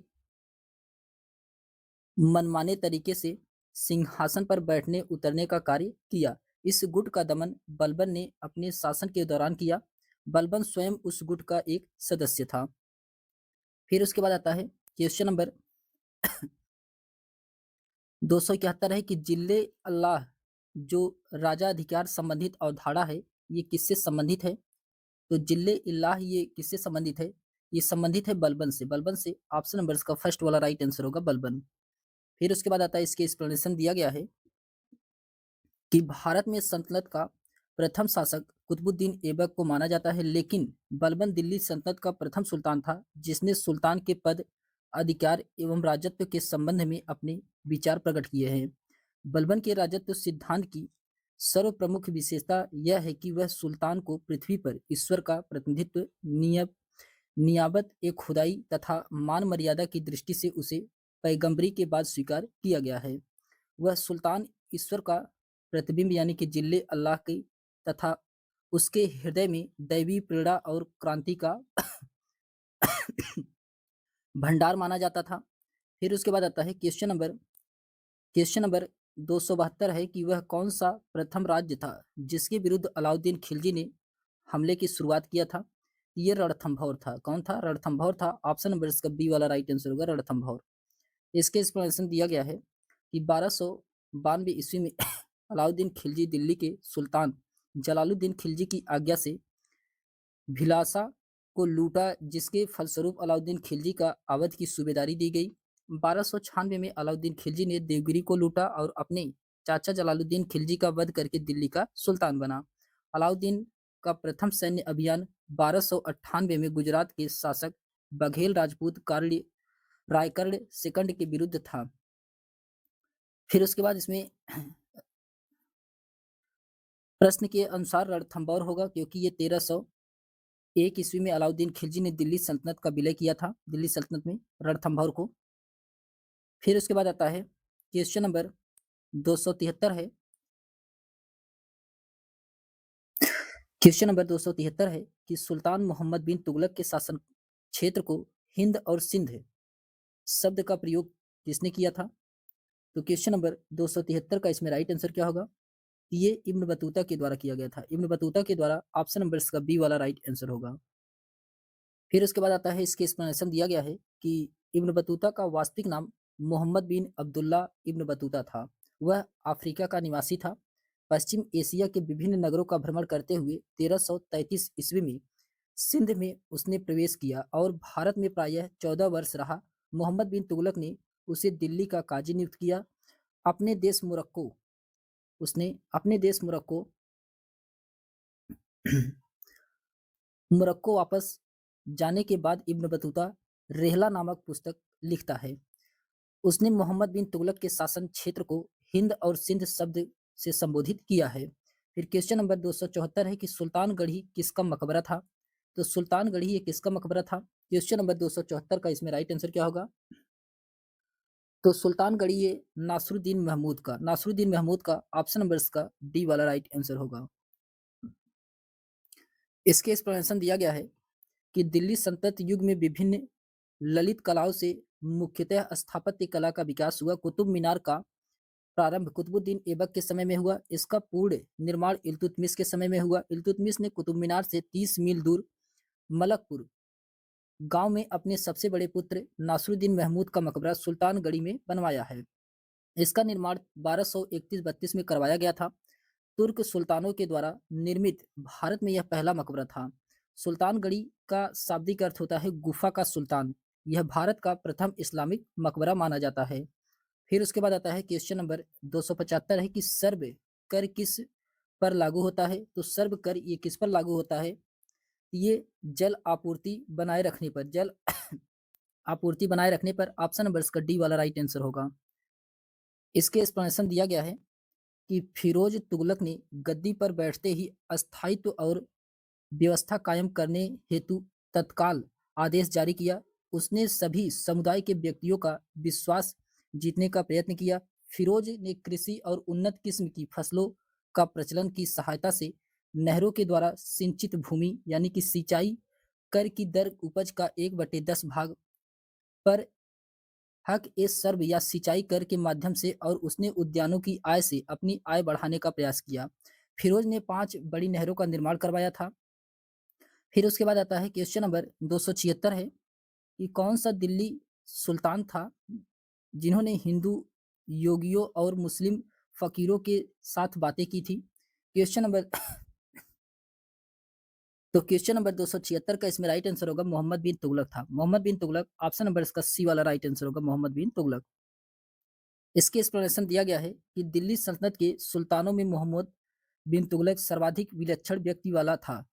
मनमाने तरीके से सिंहासन पर बैठने उतरने का कार्य किया। इस गुट का दमन बलबन ने अपने शासन के दौरान किया। बलबन स्वयं उस गुट का एक सदस्य था। फिर उसके बाद आता है क्वेश्चन नंबर 271 है कि जिले अल्लाह जो राजा अधिकार संबंधित अवधारणा है, ये किससे संबंधित है? तो जिले इल्लाह ये किससे संबंधित है? ये संबंधित है बलबन से। ऑप्शन नंबर इसका फर्स्ट वाला राइट आंसर होगा, बलबन। फिर उसके बाद आता है इसके एक्सप्लेनेशन दिया गया है कि भारत में सल्तनत का प्रथम शासक कुतुबुद्दीन ऐबक को माना जाता है, लेकिन बलबन दिल्ली सल्तनत का प्रथम सुल्तान था जिसने सुल्तान के पद, अधिकार एवं राजत्व के संबंध में अपने विचार प्रकट किए हैं। बलबन के राजत्व सिद्धांत की सर्व प्रमुख विशेषता यह है कि वह सुल्तान को पृथ्वी पर ईश्वर का प्रतिनिधित्व, नियाबत ए खुदाई तथा मान मर्यादा की दृष्टि से उसे पैगंबरी के बाद स्वीकार किया गया है। वह सुल्तान ईश्वर का प्रतिबिंब यानी कि जिल्ले अल्लाह की तथा उसके हृदय में दैवी प्रेरणा और क्रांति का भंडार माना जाता था। फिर उसके बाद आता है क्वेश्चन नंबर 272 है कि वह कौन सा प्रथम राज्य था जिसके विरुद्ध अलाउद्दीन खिलजी ने हमले की शुरुआत किया था? ये रणथंभौर था। कौन था? रणथंभौर था। ऑप्शन नंबर इसका बी वाला राइट आंसर होगा, रणथंभौर। इसके एक्सप्लेनेशन दिया गया है कि 1292 ईस्वी में अलाउद्दीन खिलजी दिल्ली के सुल्तान जलालुद्दीन खिलजी की आज्ञा से भिलासा को लूटा, जिसके फलस्वरूप अलाउद्दीन खिलजी का अवध की सूबेदारी दी गई। 1296 में अलाउद्दीन खिलजी ने देवगिरी को लूटा और अपने चाचा जलालुद्दीन खिलजी का वध करके दिल्ली का सुल्तान बना। अलाउद्दीन का प्रथम सैन्य अभियान 1298 में गुजरात के शासक बघेल राजपूत कार्य रायकर्ण सेकंड के विरुद्ध था। फिर उसके बाद इसमें प्रश्न के अनुसार रणथंभौर होगा, क्योंकि ये 1301 ईस्वी में अलाउद्दीन खिलजी ने दिल्ली सल्तनत का विलय किया था, दिल्ली सल्तनत में रणथंभौर को। फिर उसके बाद आता है क्वेश्चन नंबर 273 है। क्वेश्चन नंबर 273 है कि सुल्तान मोहम्मद बिन तुगलक के शासन क्षेत्र को हिंद और सिंध शब्द का प्रयोग किसने किया था? तो क्वेश्चन नंबर 273 का इसमें राइट आंसर क्या होगा? ये इब्न बतूता के द्वारा किया गया था। इब्न बतूता के द्वारा ऑप्शन नंबर इसका बी वाला राइट आंसर होगा। फिर उसके बाद आता है इसके एक्सप्लेनेशन दिया गया है कि इब्न बतूता का वास्तविक नाम मोहम्मद बिन अब्दुल्ला इब्न बतूता था। वह अफ्रीका का निवासी था। पश्चिम एशिया के विभिन्न नगरों का भ्रमण करते हुए 1333 ईस्वी में सिंध में उसने प्रवेश किया और भारत में प्रायः 14 वर्ष रहा। मोहम्मद बिन तुगलक ने उसे दिल्ली का काजी नियुक्त किया। अपने देश मोरक्को उसने अपने देश मोरक्को मोरक्को वापस जाने के बाद इब्न बतूता रेहला नामक पुस्तक लिखता है। उसने मोहम्मद बिन तुगलक के शासन क्षेत्र को हिंद और सिंध शब्द से संबोधित किया है। फिर क्वेश्चन नंबर 274 है कि सुल्तानगढ़ी किसका मकबरा था? तो सुल्तानगढ़ी ये किसका मकबरा था? क्वेश्चन नंबर 274 का इसमें राइट आंसर क्या होगा? तो सुल्तानगढ़ी ये नासरुद्दीन महमूद का ऑप्शन नंबर इसका डी वाला राइट आंसर होगा। इसके एक्सप्लेनेशन दिया गया है कि दिल्ली सल्तनत युग में विभिन्न ललित कलाओं से मुख्यतः स्थापत्य कला का विकास हुआ। कुतुब मीनार का प्रारंभ कुतुबुद्दीन ऐबक के समय में हुआ। इसका पूर्ण निर्माण इल्तुतमिश के समय में हुआ। इल्तुतमिश ने कुतुब मीनार से 30 मील दूर मलकपुर गांव में अपने सबसे बड़े पुत्र नासरुद्दीन महमूद का मकबरा सुल्तानगढ़ी में बनवाया है। इसका निर्माण 1231-32 में करवाया गया था। तुर्क सुल्तानों के द्वारा निर्मित भारत में यह पहला मकबरा था। सुल्तानगढ़ी का शाब्दिक अर्थ होता है गुफा का सुल्तान। यह भारत का प्रथम इस्लामिक मकबरा माना जाता है। फिर उसके बाद आता है क्वेश्चन नंबर 275 है कि सर्व कर किस पर लागू होता है? तो सर्व कर ये किस पर लागू होता है? ये जल आपूर्ति बनाए रखने पर, जल आपूर्ति बनाए रखने पर। ऑप्शन नंबर इसका डी वाला राइट आंसर होगा। इसके एक्सप्लेनेशन दिया गया है कि फिरोज तुगलक ने गद्दी पर बैठते ही अस्थायित्व और व्यवस्था कायम करने हेतु तत्काल आदेश जारी किया। उसने सभी समुदाय के व्यक्तियों का विश्वास जीतने का प्रयत्न किया। फिरोज ने कृषि और उन्नत किस्म की फसलों का प्रचलन की सहायता से नहरों के द्वारा सिंचित भूमि यानी कि सिंचाई कर की दर उपज का 1/10 भाग पर हक ए सर्व या सिंचाई कर के माध्यम से और उसने उद्यानों की आय से अपनी आय बढ़ाने का प्रयास किया। फिरोज ने 5 बड़ी नहरों का निर्माण करवाया था। फिर उसके बाद आता है क्वेश्चन नंबर 276 है कि कौन सा दिल्ली सुल्तान था जिन्होंने हिंदू योगियों और मुस्लिम फकीरों के साथ बातें की थी? क्वेश्चन नंबर तो क्वेश्चन नंबर 276 का इसमें राइट आंसर होगा मोहम्मद बिन तुगलक था। मोहम्मद बिन तुगलक ऑप्शन नंबर इसका सी वाला राइट आंसर होगा, मोहम्मद बिन तुगलक। इसके एक्सप्लेनेशन दिया गया है कि दिल्ली सल्तनत के सुल्तानों में मोहम्मद बिन तुगलक सर्वाधिक विलक्षण व्यक्ति वाला था।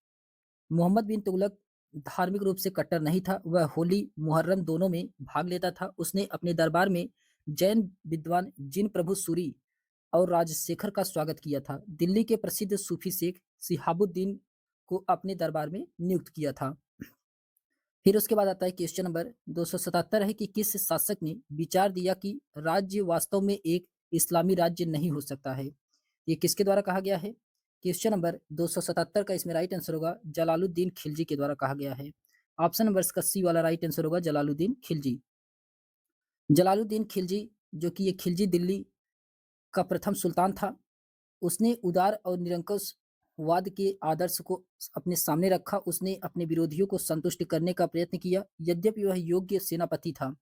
मोहम्मद बिन तुगलक धार्मिक रूप से कट्टर नहीं था। वह होली मुहर्रम दोनों में भाग लेता था। उसने अपने दरबार में जैन विद्वान जिन प्रभु सूरी और राजशेखर का स्वागत किया था। दिल्ली के प्रसिद्ध सूफी शेख सिहाबुद्दीन को अपने दरबार में नियुक्त किया था। फिर उसके बाद आता है क्वेश्चन नंबर 277 है कि किस शासक ने विचार दिया कि राज्य वास्तव में एक इस्लामी राज्य नहीं हो सकता है? ये किसके द्वारा कहा गया है? क्वेश्चन नंबर 277 का इसमें राइट आंसर होगा जलालुद्दीन खिलजी के द्वारा कहा गया है। ऑप्शन नंबर इसका सी वाला राइट आंसर होगा जलालुद्दीन खिलजी। जलालुद्दीन खिलजी जो कि ये खिलजी दिल्ली का प्रथम सुल्तान था। उसने उदार और निरंकुश वाद के आदर्श को अपने सामने रखा। उसने अपने विरोधियों को संतुष्ट करने का प्रयत्न किया। यद्यपि वह योग्य सेनापति था,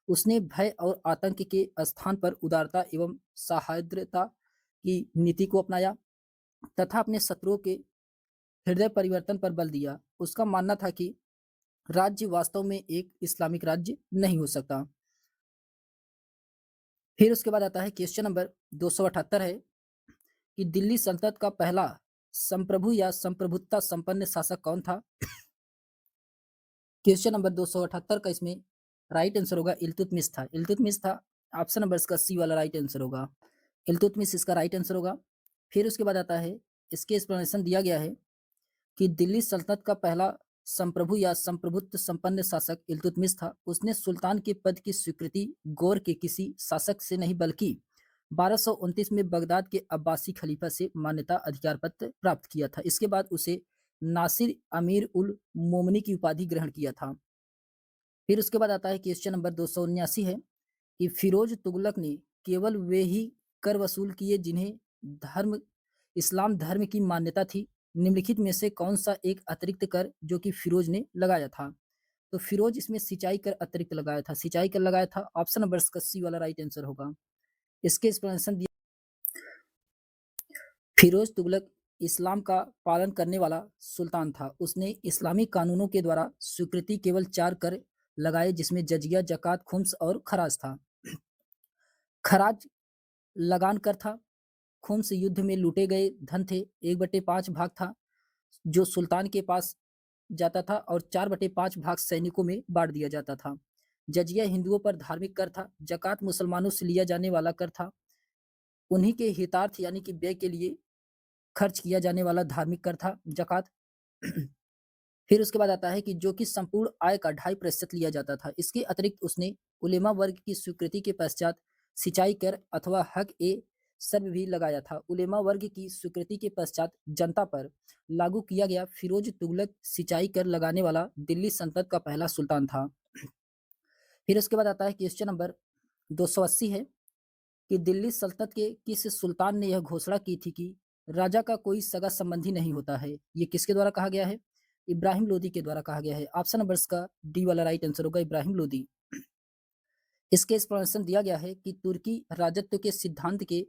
उसने भय और आतंक के स्थान पर उदारता एवं सौहार्द्रता की नीति को अपनाया तथा अपने शत्रुओं के हृदय परिवर्तन पर बल दिया। उसका मानना था कि राज्य वास्तव में एक इस्लामिक राज्य नहीं हो सकता। फिर उसके बाद आता है क्वेश्चन नंबर 278 है कि दिल्ली सल्तनत का पहला संप्रभु या संप्रभुता संपन्न शासक कौन था? क्वेश्चन नंबर 278 का इसमें राइट आंसर होगा इल्तुतमिश था। इल्तुतमिश था। ऑप्शन नंबर इसका सी वाला राइट आंसर होगा। इल्तुतमिश इसका राइट आंसर होगा। फिर उसके बाद आता है, इसके एक्सप्लेनेशन दिया गया है कि दिल्ली सल्तनत का पहला संप्रभु या संप्रभुत्व संपन्न शासक इल्तुतमिश था। उसने सुल्तान के पद की स्वीकृति गौर के किसी शासक से नहीं बल्कि 1229 में बगदाद के अब्बासी खलीफा से मान्यता अधिकार पत्र प्राप्त किया था। इसके बाद उसे नासिर अमीर उल मोमनी की उपाधि ग्रहण किया था। फिर उसके बाद आता है क्वेश्चन नंबर 279 है कि फिरोज तुगलक ने केवल वे ही कर वसूल किए जिन्हें धर्म इस्लाम धर्म की मान्यता थी। निम्नलिखित में से कौन सा एक अतिरिक्त कर जो कि फिरोज ने लगाया था? तो फिरोज इसमें सिंचाई कर अतिरिक्त लगाया था। सिंचाई कर लगाया था। ऑप्शन नंबर इसका सी वाला राइट आंसर होगा। इसके एक्सप्लेनेशन दिया। फिरोज तुगलक इस्लाम का पालन करने वाला सुल्तान था। उसने इस्लामी कानूनों के द्वारा स्वीकृति केवल 4 कर लगाए जिसमें जजिया, जकात, खुम्स और खराज था। खराज लगान कर था। खुम्स युद्ध में लूटे गए धन थे। 1/5 भाग था जो सुल्तान के पास जाता था और 4/5 भाग सैनिकों में बांट दिया जाता था। जजिया हिंदुओं पर धार्मिक कर था। जकात मुसलमानों से लिया जाने वाला कर था। उन्हीं के हितार्थ यानी कि व्यय के लिए खर्च किया जाने वाला धार्मिक कर था जकात। फिर उसके बाद आता है कि जो कि संपूर्ण आय का 2.5% लिया जाता था। इसके अतिरिक्त उसने उलेमा वर्ग की स्वीकृति के पश्चात सिंचाई कर अथवा हक ए सर्व भी लगाया था। उलेमा वर्ग की स्वीकृति के पश्चात जनता पर लागू किया गया फिरोज तुगलक सिंचाई कर लगाने वाला दिल्ली सल्तनत का पहला सुल्तान था। फिर उसके बाद आता है क्वेश्चन नंबर 280 है कि दिल्ली सल्तनत के किस सुल्तान ने यह घोषणा की थी कि राजा का कोई सगा संबंधी नहीं होता है? ये किसके द्वारा कहा गया है? इब्राहिम लोदी के द्वारा कहा गया है। ऑप्शन नंबर इसका डी वाला राइट आंसर होगा, इब्राहिम लोदी। इसके एक्सप्लेनेशन दिया गया है कि तुर्की राजत्व के सिद्धांत के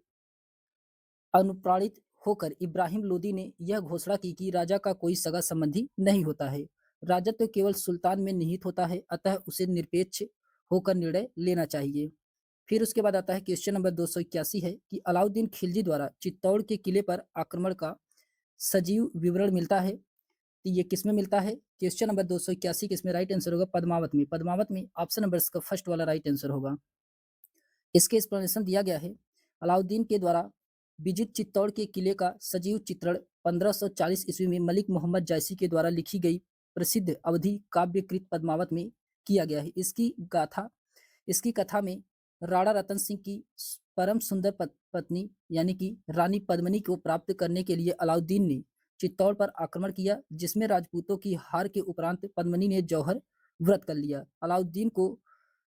अनुप्राणित होकर इब्राहिम लोदी ने यह घोषणा की कि राजा का कोई सगा संबंधी नहीं होता है। राजत्व केवल सुल्तान में निहित होता है, अतः उसे निरपेक्ष होकर निर्णय लेना चाहिए। फिर उसके बाद आता है क्वेश्चन नंबर 281 है कि अलाउद्दीन खिलजी द्वारा चित्तौड़ के किले पर आक्रमण का सजीव विवरण मिलता है। तो ये किसमें मिलता है? क्वेश्चन नंबर 281 किसमें राइट आंसर होगा? पद्मावत में। पद्मावत में ऑप्शन नंबर इसका फर्स्ट वाला राइट आंसर होगा। इसके एक्सप्लेनेशन दिया गया है, अलाउद्दीन के द्वारा विजित चित्तौड़ के किले का सजीव चित्रण 1540 ईस्वी में मलिक मोहम्मद जैसी के द्वारा लिखी गई प्रसिद्ध अवधी काव्यकृत पद्मावत में किया गया है। इसकी कथा में राणा रतन सिंह की परम सुंदर पत्नी यानी कि रानी पद्मिनी को प्राप्त करने के लिए अलाउद्दीन ने चित्तौड़ पर आक्रमण किया, जिसमें राजपूतों की हार के उपरांत पद्मिनी ने जौहर व्रत कर लिया। अलाउद्दीन को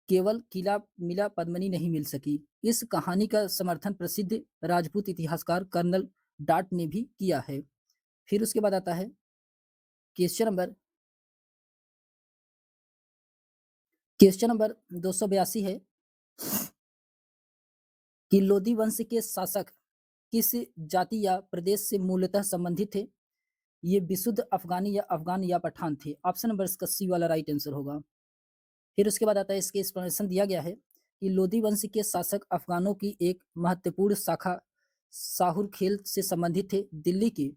केवल किला मिला, पद्मिनी नहीं मिल सकी। इस कहानी का समर्थन प्रसिद्ध राजपूत इतिहासकार कर्नल डाट ने भी किया है। फिर उसके बाद आता है क्वेश्चन नंबर 282 है कि लोदी वंश के शासक किस जाति या प्रदेश से मूलतः संबंधित थे? ये विशुद्ध अफगानी या अफगान या पठान थे। ऑप्शन नंबर इसका सी वाला राइट आंसर होगा। फिर उसके बाद आता है, इसके एक्सप्लेनेशन दिया गया है कि लोदी वंश के शासक अफगानों की एक महत्वपूर्ण शाखा साहुर खेल से संबंधित थे। दिल्ली के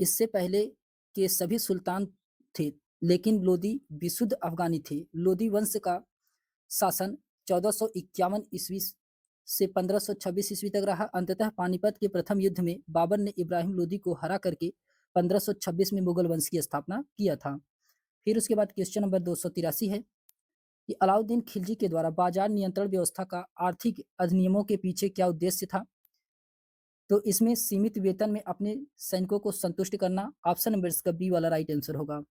इससे पहले के सभी सुल्तान थे, लेकिन लोदी विशुद्ध अफगानी थे। लोदी वंश का शासन 1451 ईस्वी से 1526 ईस्वी तक रहा। अंततः पानीपत के प्रथम युद्ध में बाबर ने इब्राहिम लोदी को हरा करके 1526 में मुगल वंश की स्थापना किया था। फिर उसके बाद क्वेश्चन नंबर 283 है कि अलाउद्दीन खिलजी के द्वारा बाजार नियंत्रण व्यवस्था का आर्थिक अधिनियमों के पीछे क्या उद्देश्य था? तो इसमें सीमित वेतन में अपने सैनिकों को संतुष्ट करना। ऑप्शन नंबर इसका बी वाला राइट आंसर होगा।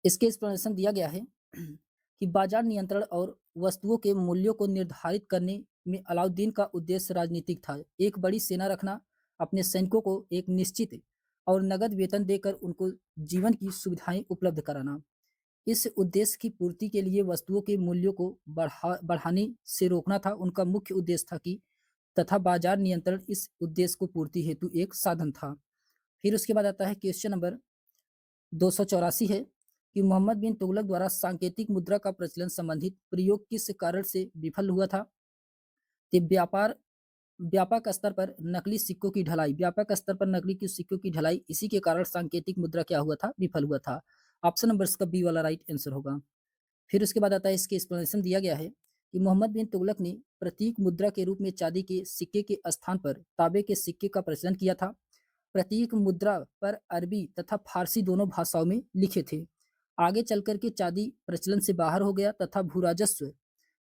इसके एक्सप्लेनेशन दिया गया है कि बाजार नियंत्रण और वस्तुओं के मूल्यों को निर्धारित करने में अलाउद्दीन का उद्देश्य राजनीतिक था। एक बड़ी सेना रखना, अपने सैनिकों को एक निश्चित और नगद वेतन देकर उनको जीवन की सुविधाएं उपलब्ध कराना। इस उद्देश्य की पूर्ति के लिए वस्तुओं के मूल्यों को बढ़ाने से रोकना था उनका मुख्य उद्देश्य था कि तथा बाजार नियंत्रण इस उद्देश्य को पूर्ति हेतु एक साधन था। फिर उसके बाद आता है क्वेश्चन नंबर 284 है कि मोहम्मद बिन तुगलक द्वारा सांकेतिक मुद्रा का प्रचलन संबंधित प्रयोग किस कारण से विफल हुआ था? कि व्यापक स्तर पर नकली सिक्कों की ढलाई, व्यापक स्तर पर नकली की सिक्कों की ढलाई, इसी के कारण सांकेतिक मुद्रा क्या हुआ था? विफल हुआ था। ऑप्शन नंबर इसका बी वाला राइट आंसर होगा। फिर उसके बाद आता है इसके एक्सप्लेनेशन दिया गया है कि मोहम्मद बिन तुगलक ने प्रतीक मुद्रा के रूप में चांदी के सिक्के के स्थान पर तांबे के सिक्के का प्रचलन किया था। प्रतीक मुद्रा पर अरबी तथा फारसी दोनों भाषाओं में लिखे थे। आगे चलकर के चांदी प्रचलन से बाहर हो गया तथा भूराजस्व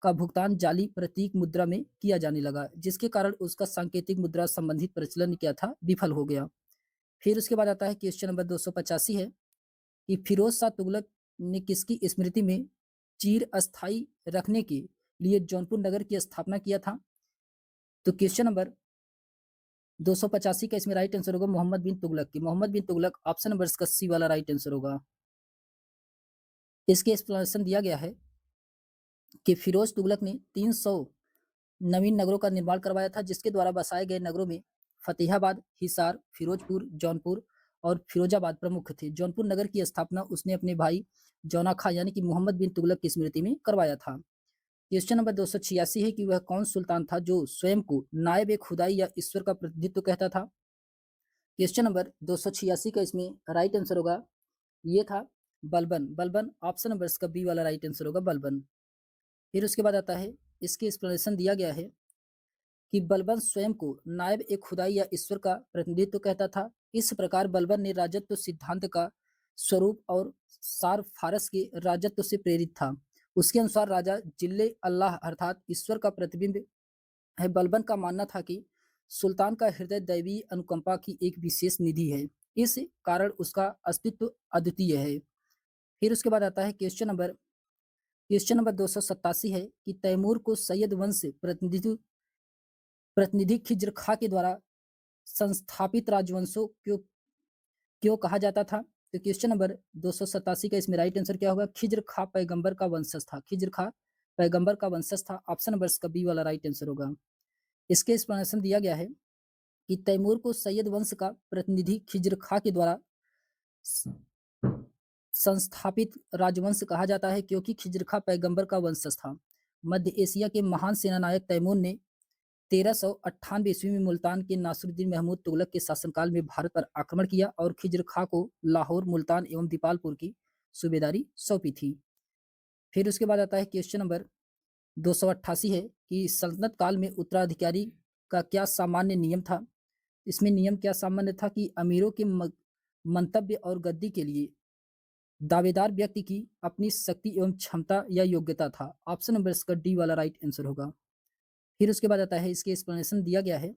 का भुगतान जाली प्रतीक मुद्रा में किया जाने लगा, जिसके कारण उसका सांकेतिक मुद्रा संबंधित प्रचलन क्या था? विफल हो गया। फिर उसके बाद आता है क्वेश्चन नंबर 285 है कि फिरोज शाह तुगलक ने किसकी स्मृति में चीर अस्थायी रखने के लिए जौनपुर नगर की स्थापना किया था? तो क्वेश्चन नंबर 285 का इसमें राइट आंसर होगा मोहम्मद बिन तुगलक की। मोहम्मद बिन तुगलक ऑप्शन नंबर इसका सी वाला राइट आंसर होगा। इसके एक्सप्लेनेशन दिया गया है कि फिरोज तुगलक ने 300 नवीन नगरों का निर्माण करवाया था, जिसके द्वारा बसाए गए नगरों में फतेहाबाद, हिसार, फिरोजपुर, जौनपुर और फिरोजाबाद प्रमुख थे। जौनपुर नगर की स्थापना उसने अपने भाई जौना खां यानी कि मोहम्मद बिन तुगलक की स्मृति में करवाया था। क्वेश्चन नंबर 286 है कि वह कौन सुल्तान था जो स्वयं को नायब ए खुदाई या ईश्वर का प्रतिनिधित्व कहता था? क्वेश्चन नंबर 286 का इसमें राइट आंसर होगा, ये था बलबन। बलबन ऑप्शन नंबर इसका बी वाला राइट आंसर होगा, बलबन। फिर उसके बाद आता है इसके एक्सप्लेनेशन दिया गया है कि बलबन स्वयं को नायब ए खुदाई या ईश्वर का प्रतिनिधित्व कहता था। इस प्रकार बलबन ने राजत्व सिद्धांत का स्वरूप और सार फारस के राजत्व से प्रेरित था। उसके अनुसार राजा जिल्ले अल्लाह अर्थात ईश्वर का प्रतिबिंब है। बलबन का मानना था कि सुल्तान का हृदय दैवी अनुकंपा की एक विशेष निधि है, इस कारण उसका अस्तित्व अद्वितीय है। फिर उसके बाद आता है क्वेश्चन नंबर 287 है कि तैमूर को सैयद वंश प्रतिनिधि खिज्र खां के द्वारा संस्थापित राजवंशों क्यों क्यों कहा जाता था? तो क्वेश्चन नंबर 287 का इसमें राइट आंसर क्या होगा? खिज्र खां पैगंबर का वंशज था। खिज्र खां पैगंबर का वंशज था। ऑप्शन नंबर इसका बी वाला राइट आंसर होगा। इसके एक्सप्लेनेशन दिया गया है कि तैमूर को सैयद वंश का प्रतिनिधि खिज्र खां के द्वारा संस्थापित राजवंश कहा जाता है क्योंकि खिज्र खां पैगंबर का वंशज था। मध्य एशिया के महान सेनानायक तैमूर ने 1398 ईस्वी में मुल्तान के नासिरुद्दीन महमूद तुगलक के शासनकाल में भारत पर आक्रमण किया और खिज्र खां को लाहौर, मुल्तान एवं दीपालपुर की सूबेदारी सौंपी थी। फिर उसके बाद आता है क्वेश्चन नंबर 288 है कि सल्तनत काल में उत्तराधिकारी का क्या सामान्य नियम था? इसमें नियम क्या सामान्य था कि अमीरों के मंतव्य और गद्दी के लिए दावेदार व्यक्ति की अपनी शक्ति एवं क्षमता या योग्यता था। ऑप्शन नंबर इसका डी वाला राइट आंसर होगा। फिर उसके बाद आता है इसके एक्सप्लेनेशन दिया गया है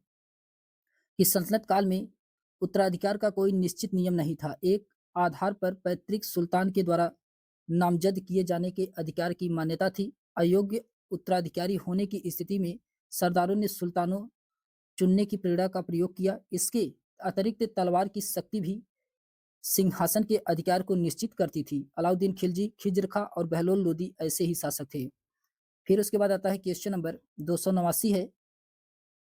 कि सल्तनत काल में उत्तराधिकार का कोई निश्चित नियम नहीं था। एक आधार पर पैतृक सुल्तान के द्वारा नामजद किए जाने के अधिकार की मान्यता थी। अयोग्य उत्तराधिकारी होने की स्थिति में सरदारों ने सुल्तानों चुनने की प्रेरणा का प्रयोग किया। इसके अतिरिक्त तलवार की शक्ति भी सिंहासन के अधिकार को निश्चित करती थी। अलाउद्दीन खिलजी, खिज्र खां और बहलोल लोदी ऐसे ही शासक थे। फिर उसके बाद आता है क्वेश्चन नंबर 289 है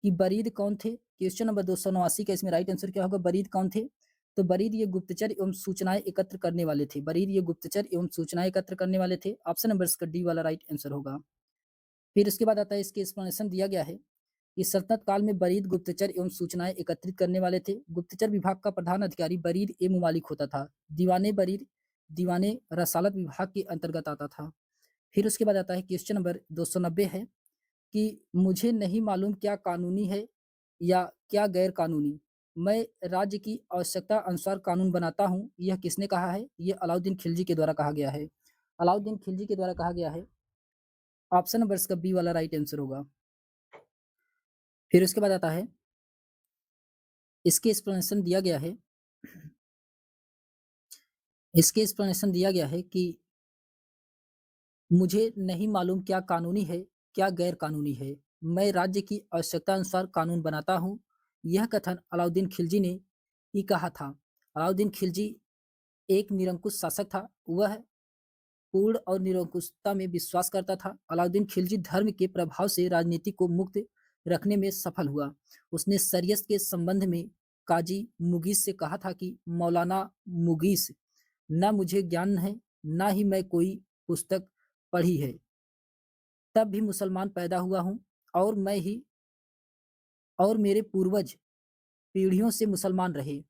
कि बरीद कौन थे? क्वेश्चन नंबर 289 का इसमें राइट आंसर क्या होगा? बरीद कौन थे? तो बरीद ये गुप्तचर एवं सूचनाएं एकत्र करने वाले थे। बरीद ये गुप्तचर एवं सूचनाएं एकत्र करने वाले थे। ऑप्शन नंबर इसका डी वाला राइट आंसर होगा। फिर उसके बाद आता है इसके एक्सप्लेनेशन दिया गया है कि सल्तनत काल में बरीद गुप्तचर एवं सूचनाएं एकत्रित करने वाले थे। गुप्तचर विभाग का प्रधान अधिकारी बरीद ए मुमालिक होता था। दीवाने बरीद दीवाने रसालत विभाग के अंतर्गत आता था। फिर उसके बाद आता है क्वेश्चन नंबर 290 है कि मुझे नहीं मालूम क्या कानूनी है या क्या गैर कानूनी, मैं राज्य की आवश्यकता अनुसार कानून बनाता हूँ, यह किसने कहा है? ये अलाउद्दीन खिलजी के द्वारा कहा गया है। अलाउद्दीन खिलजी के द्वारा कहा गया है। ऑप्शन नंबर इसका बी वाला राइट आंसर होगा। फिर उसके बाद आता है इसके एक्सप्लेनेशन दिया गया है इसके एक्सप्लेनेशन दिया गया है कि मुझे नहीं मालूम क्या कानूनी है क्या गैर कानूनी है, मैं राज्य की आवश्यकता अनुसार कानून बनाता हूँ, यह कथन अलाउद्दीन खिलजी ने ही कहा था। अलाउद्दीन खिलजी एक निरंकुश शासक था। वह पूर्ण और निरंकुशता में विश्वास करता था। अलाउद्दीन खिलजी धर्म के प्रभाव से राजनीति को मुक्त रखने में सफल हुआ। उसने शरीयत के संबंध में काजी मुगीस से कहा था कि मौलाना मुगीस, न मुझे ज्ञान है, न ही मैं कोई पुस्तक पढ़ी है, तब भी मुसलमान पैदा हुआ हूँ और मैं ही और मेरे पूर्वज पीढ़ियों से मुसलमान रहे।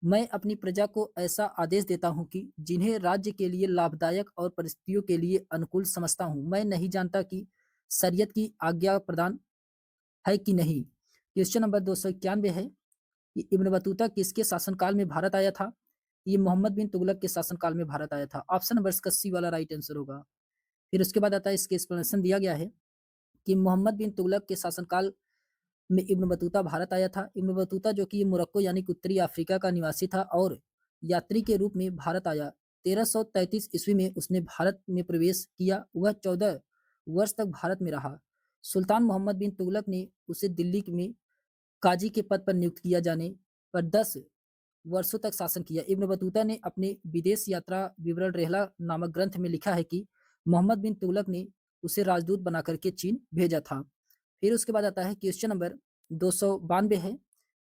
मैं अपनी प्रजा को ऐसा आदेश देता हूँ कि जिन्हें राज्य के लिए लाभदायक और परिस्थितियों के लिए अनुकूल समझता हूँ। मैं नहीं जानता कि शरीयत की आज्ञा प्रदान है कि नहीं। क्वेश्चन नंबर 291 है कि इब्न बतूता किसके शासनकाल में भारत आया था? ये मोहम्मद बिन तुगलक के शासनकाल में भारत आया था। ऑप्शन नंबर इसका सी वाला राइट आंसर होगा। फिर उसके बाद आता है, इसके एक्सप्लेनेशन दिया गया है कि मोहम्मद बिन तुगलक के शासनकाल में इब्न बतूता भारत आया था। इब्न बतूता जो कि मोरक्को यानी कि उत्तरी अफ्रीका का निवासी था और यात्री के रूप में भारत आया। 1333 ईस्वी में उसने भारत में प्रवेश किया। वह 14 वर्ष तक भारत में रहा। सुल्तान मोहम्मद बिन तुगलक ने उसे दिल्ली में काजी के पद पर नियुक्त किया जाने पर 10 वर्षों तक शासन किया। इब्न बतूता ने अपने विदेश यात्रा विवरण रेहला नामक ग्रंथ में लिखा है कि मोहम्मद बिन तुगलक ने उसे राजदूत बना करके चीन भेजा था। फिर उसके बाद आता है क्वेश्चन नंबर 292 है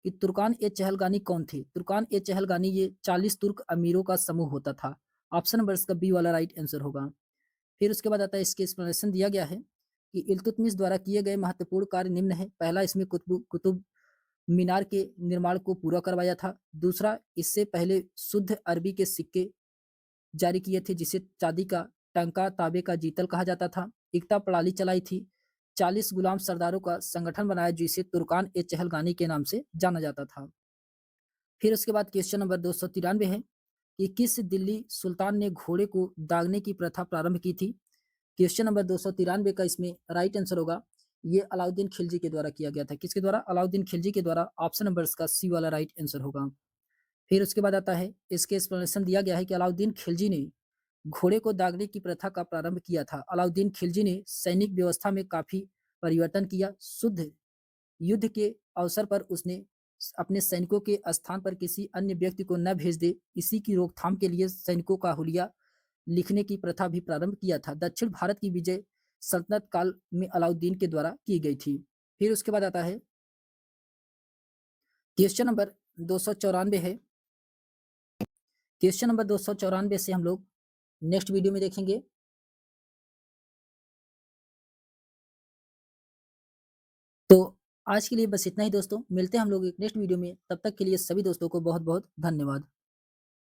कि तुर्कान ए चहलगानी कौन थे? तुर्कान ए चहलगानी ये 40 तुर्क अमीरों का समूह होता था। ऑप्शन नंबर इसका बी वाला राइट आंसर होगा। फिर उसके बाद आता है, इसके एक्सप्लेनेशन दिया गया है कि इल्तुतमिश द्वारा किए गए महत्वपूर्ण कार्य निम्न है। पहला, इसमें कुतुब मीनार के निर्माण को पूरा करवाया था। दूसरा, इससे पहले शुद्ध अरबी के सिक्के जारी किए थे जिसे चांदी का टंका तांबे का जीतल कहा जाता था। एकता प्रणाली चलाई थी। 40 गुलाम सरदारों का संगठन बनाया जिसे तुर्कान ए चहलगानी के नाम से जाना जाता था। फिर उसके बाद क्वेश्चन नंबर 293 है कि किस दिल्ली सुल्तान ने घोड़े को दागने की प्रथा प्रारंभ की थी? क्वेश्चन नंबर 293 का इसमें राइट आंसर होगा, ये अलाउद्दीन खिलजी के द्वारा किया गया था। किसके द्वारा? अलाउद्दीन खिलजी के द्वारा। ऑप्शन नंबर इसका सी वाला राइट आंसर होगा। फिर उसके बाद आता है, इसके एक्सप्लेनेशन दिया गया है कि अलाउद्दीन खिलजी ने घोड़े को दागने की प्रथा का प्रारंभ किया था। अलाउद्दीन खिलजी ने सैनिक व्यवस्था में काफी परिवर्तन किया। शुद्ध युद्ध के अवसर पर उसने अपने सैनिकों के स्थान पर किसी अन्य व्यक्ति को न भेज दे, इसी की रोकथाम के लिए सैनिकों का हुलिया लिखने की प्रथा भी प्रारंभ किया था। दक्षिण भारत की विजय सल्तनत काल में अलाउद्दीन के द्वारा की गई थी। फिर उसके बाद आता है क्वेश्चन नंबर 294 है। क्वेश्चन नंबर 294 से हम लोग नेक्स्ट वीडियो में देखेंगे। तो आज के लिए बस इतना ही दोस्तों, मिलते हैं हम लोग एक नेक्स्ट वीडियो में। तब तक के लिए सभी दोस्तों को बहुत बहुत धन्यवाद।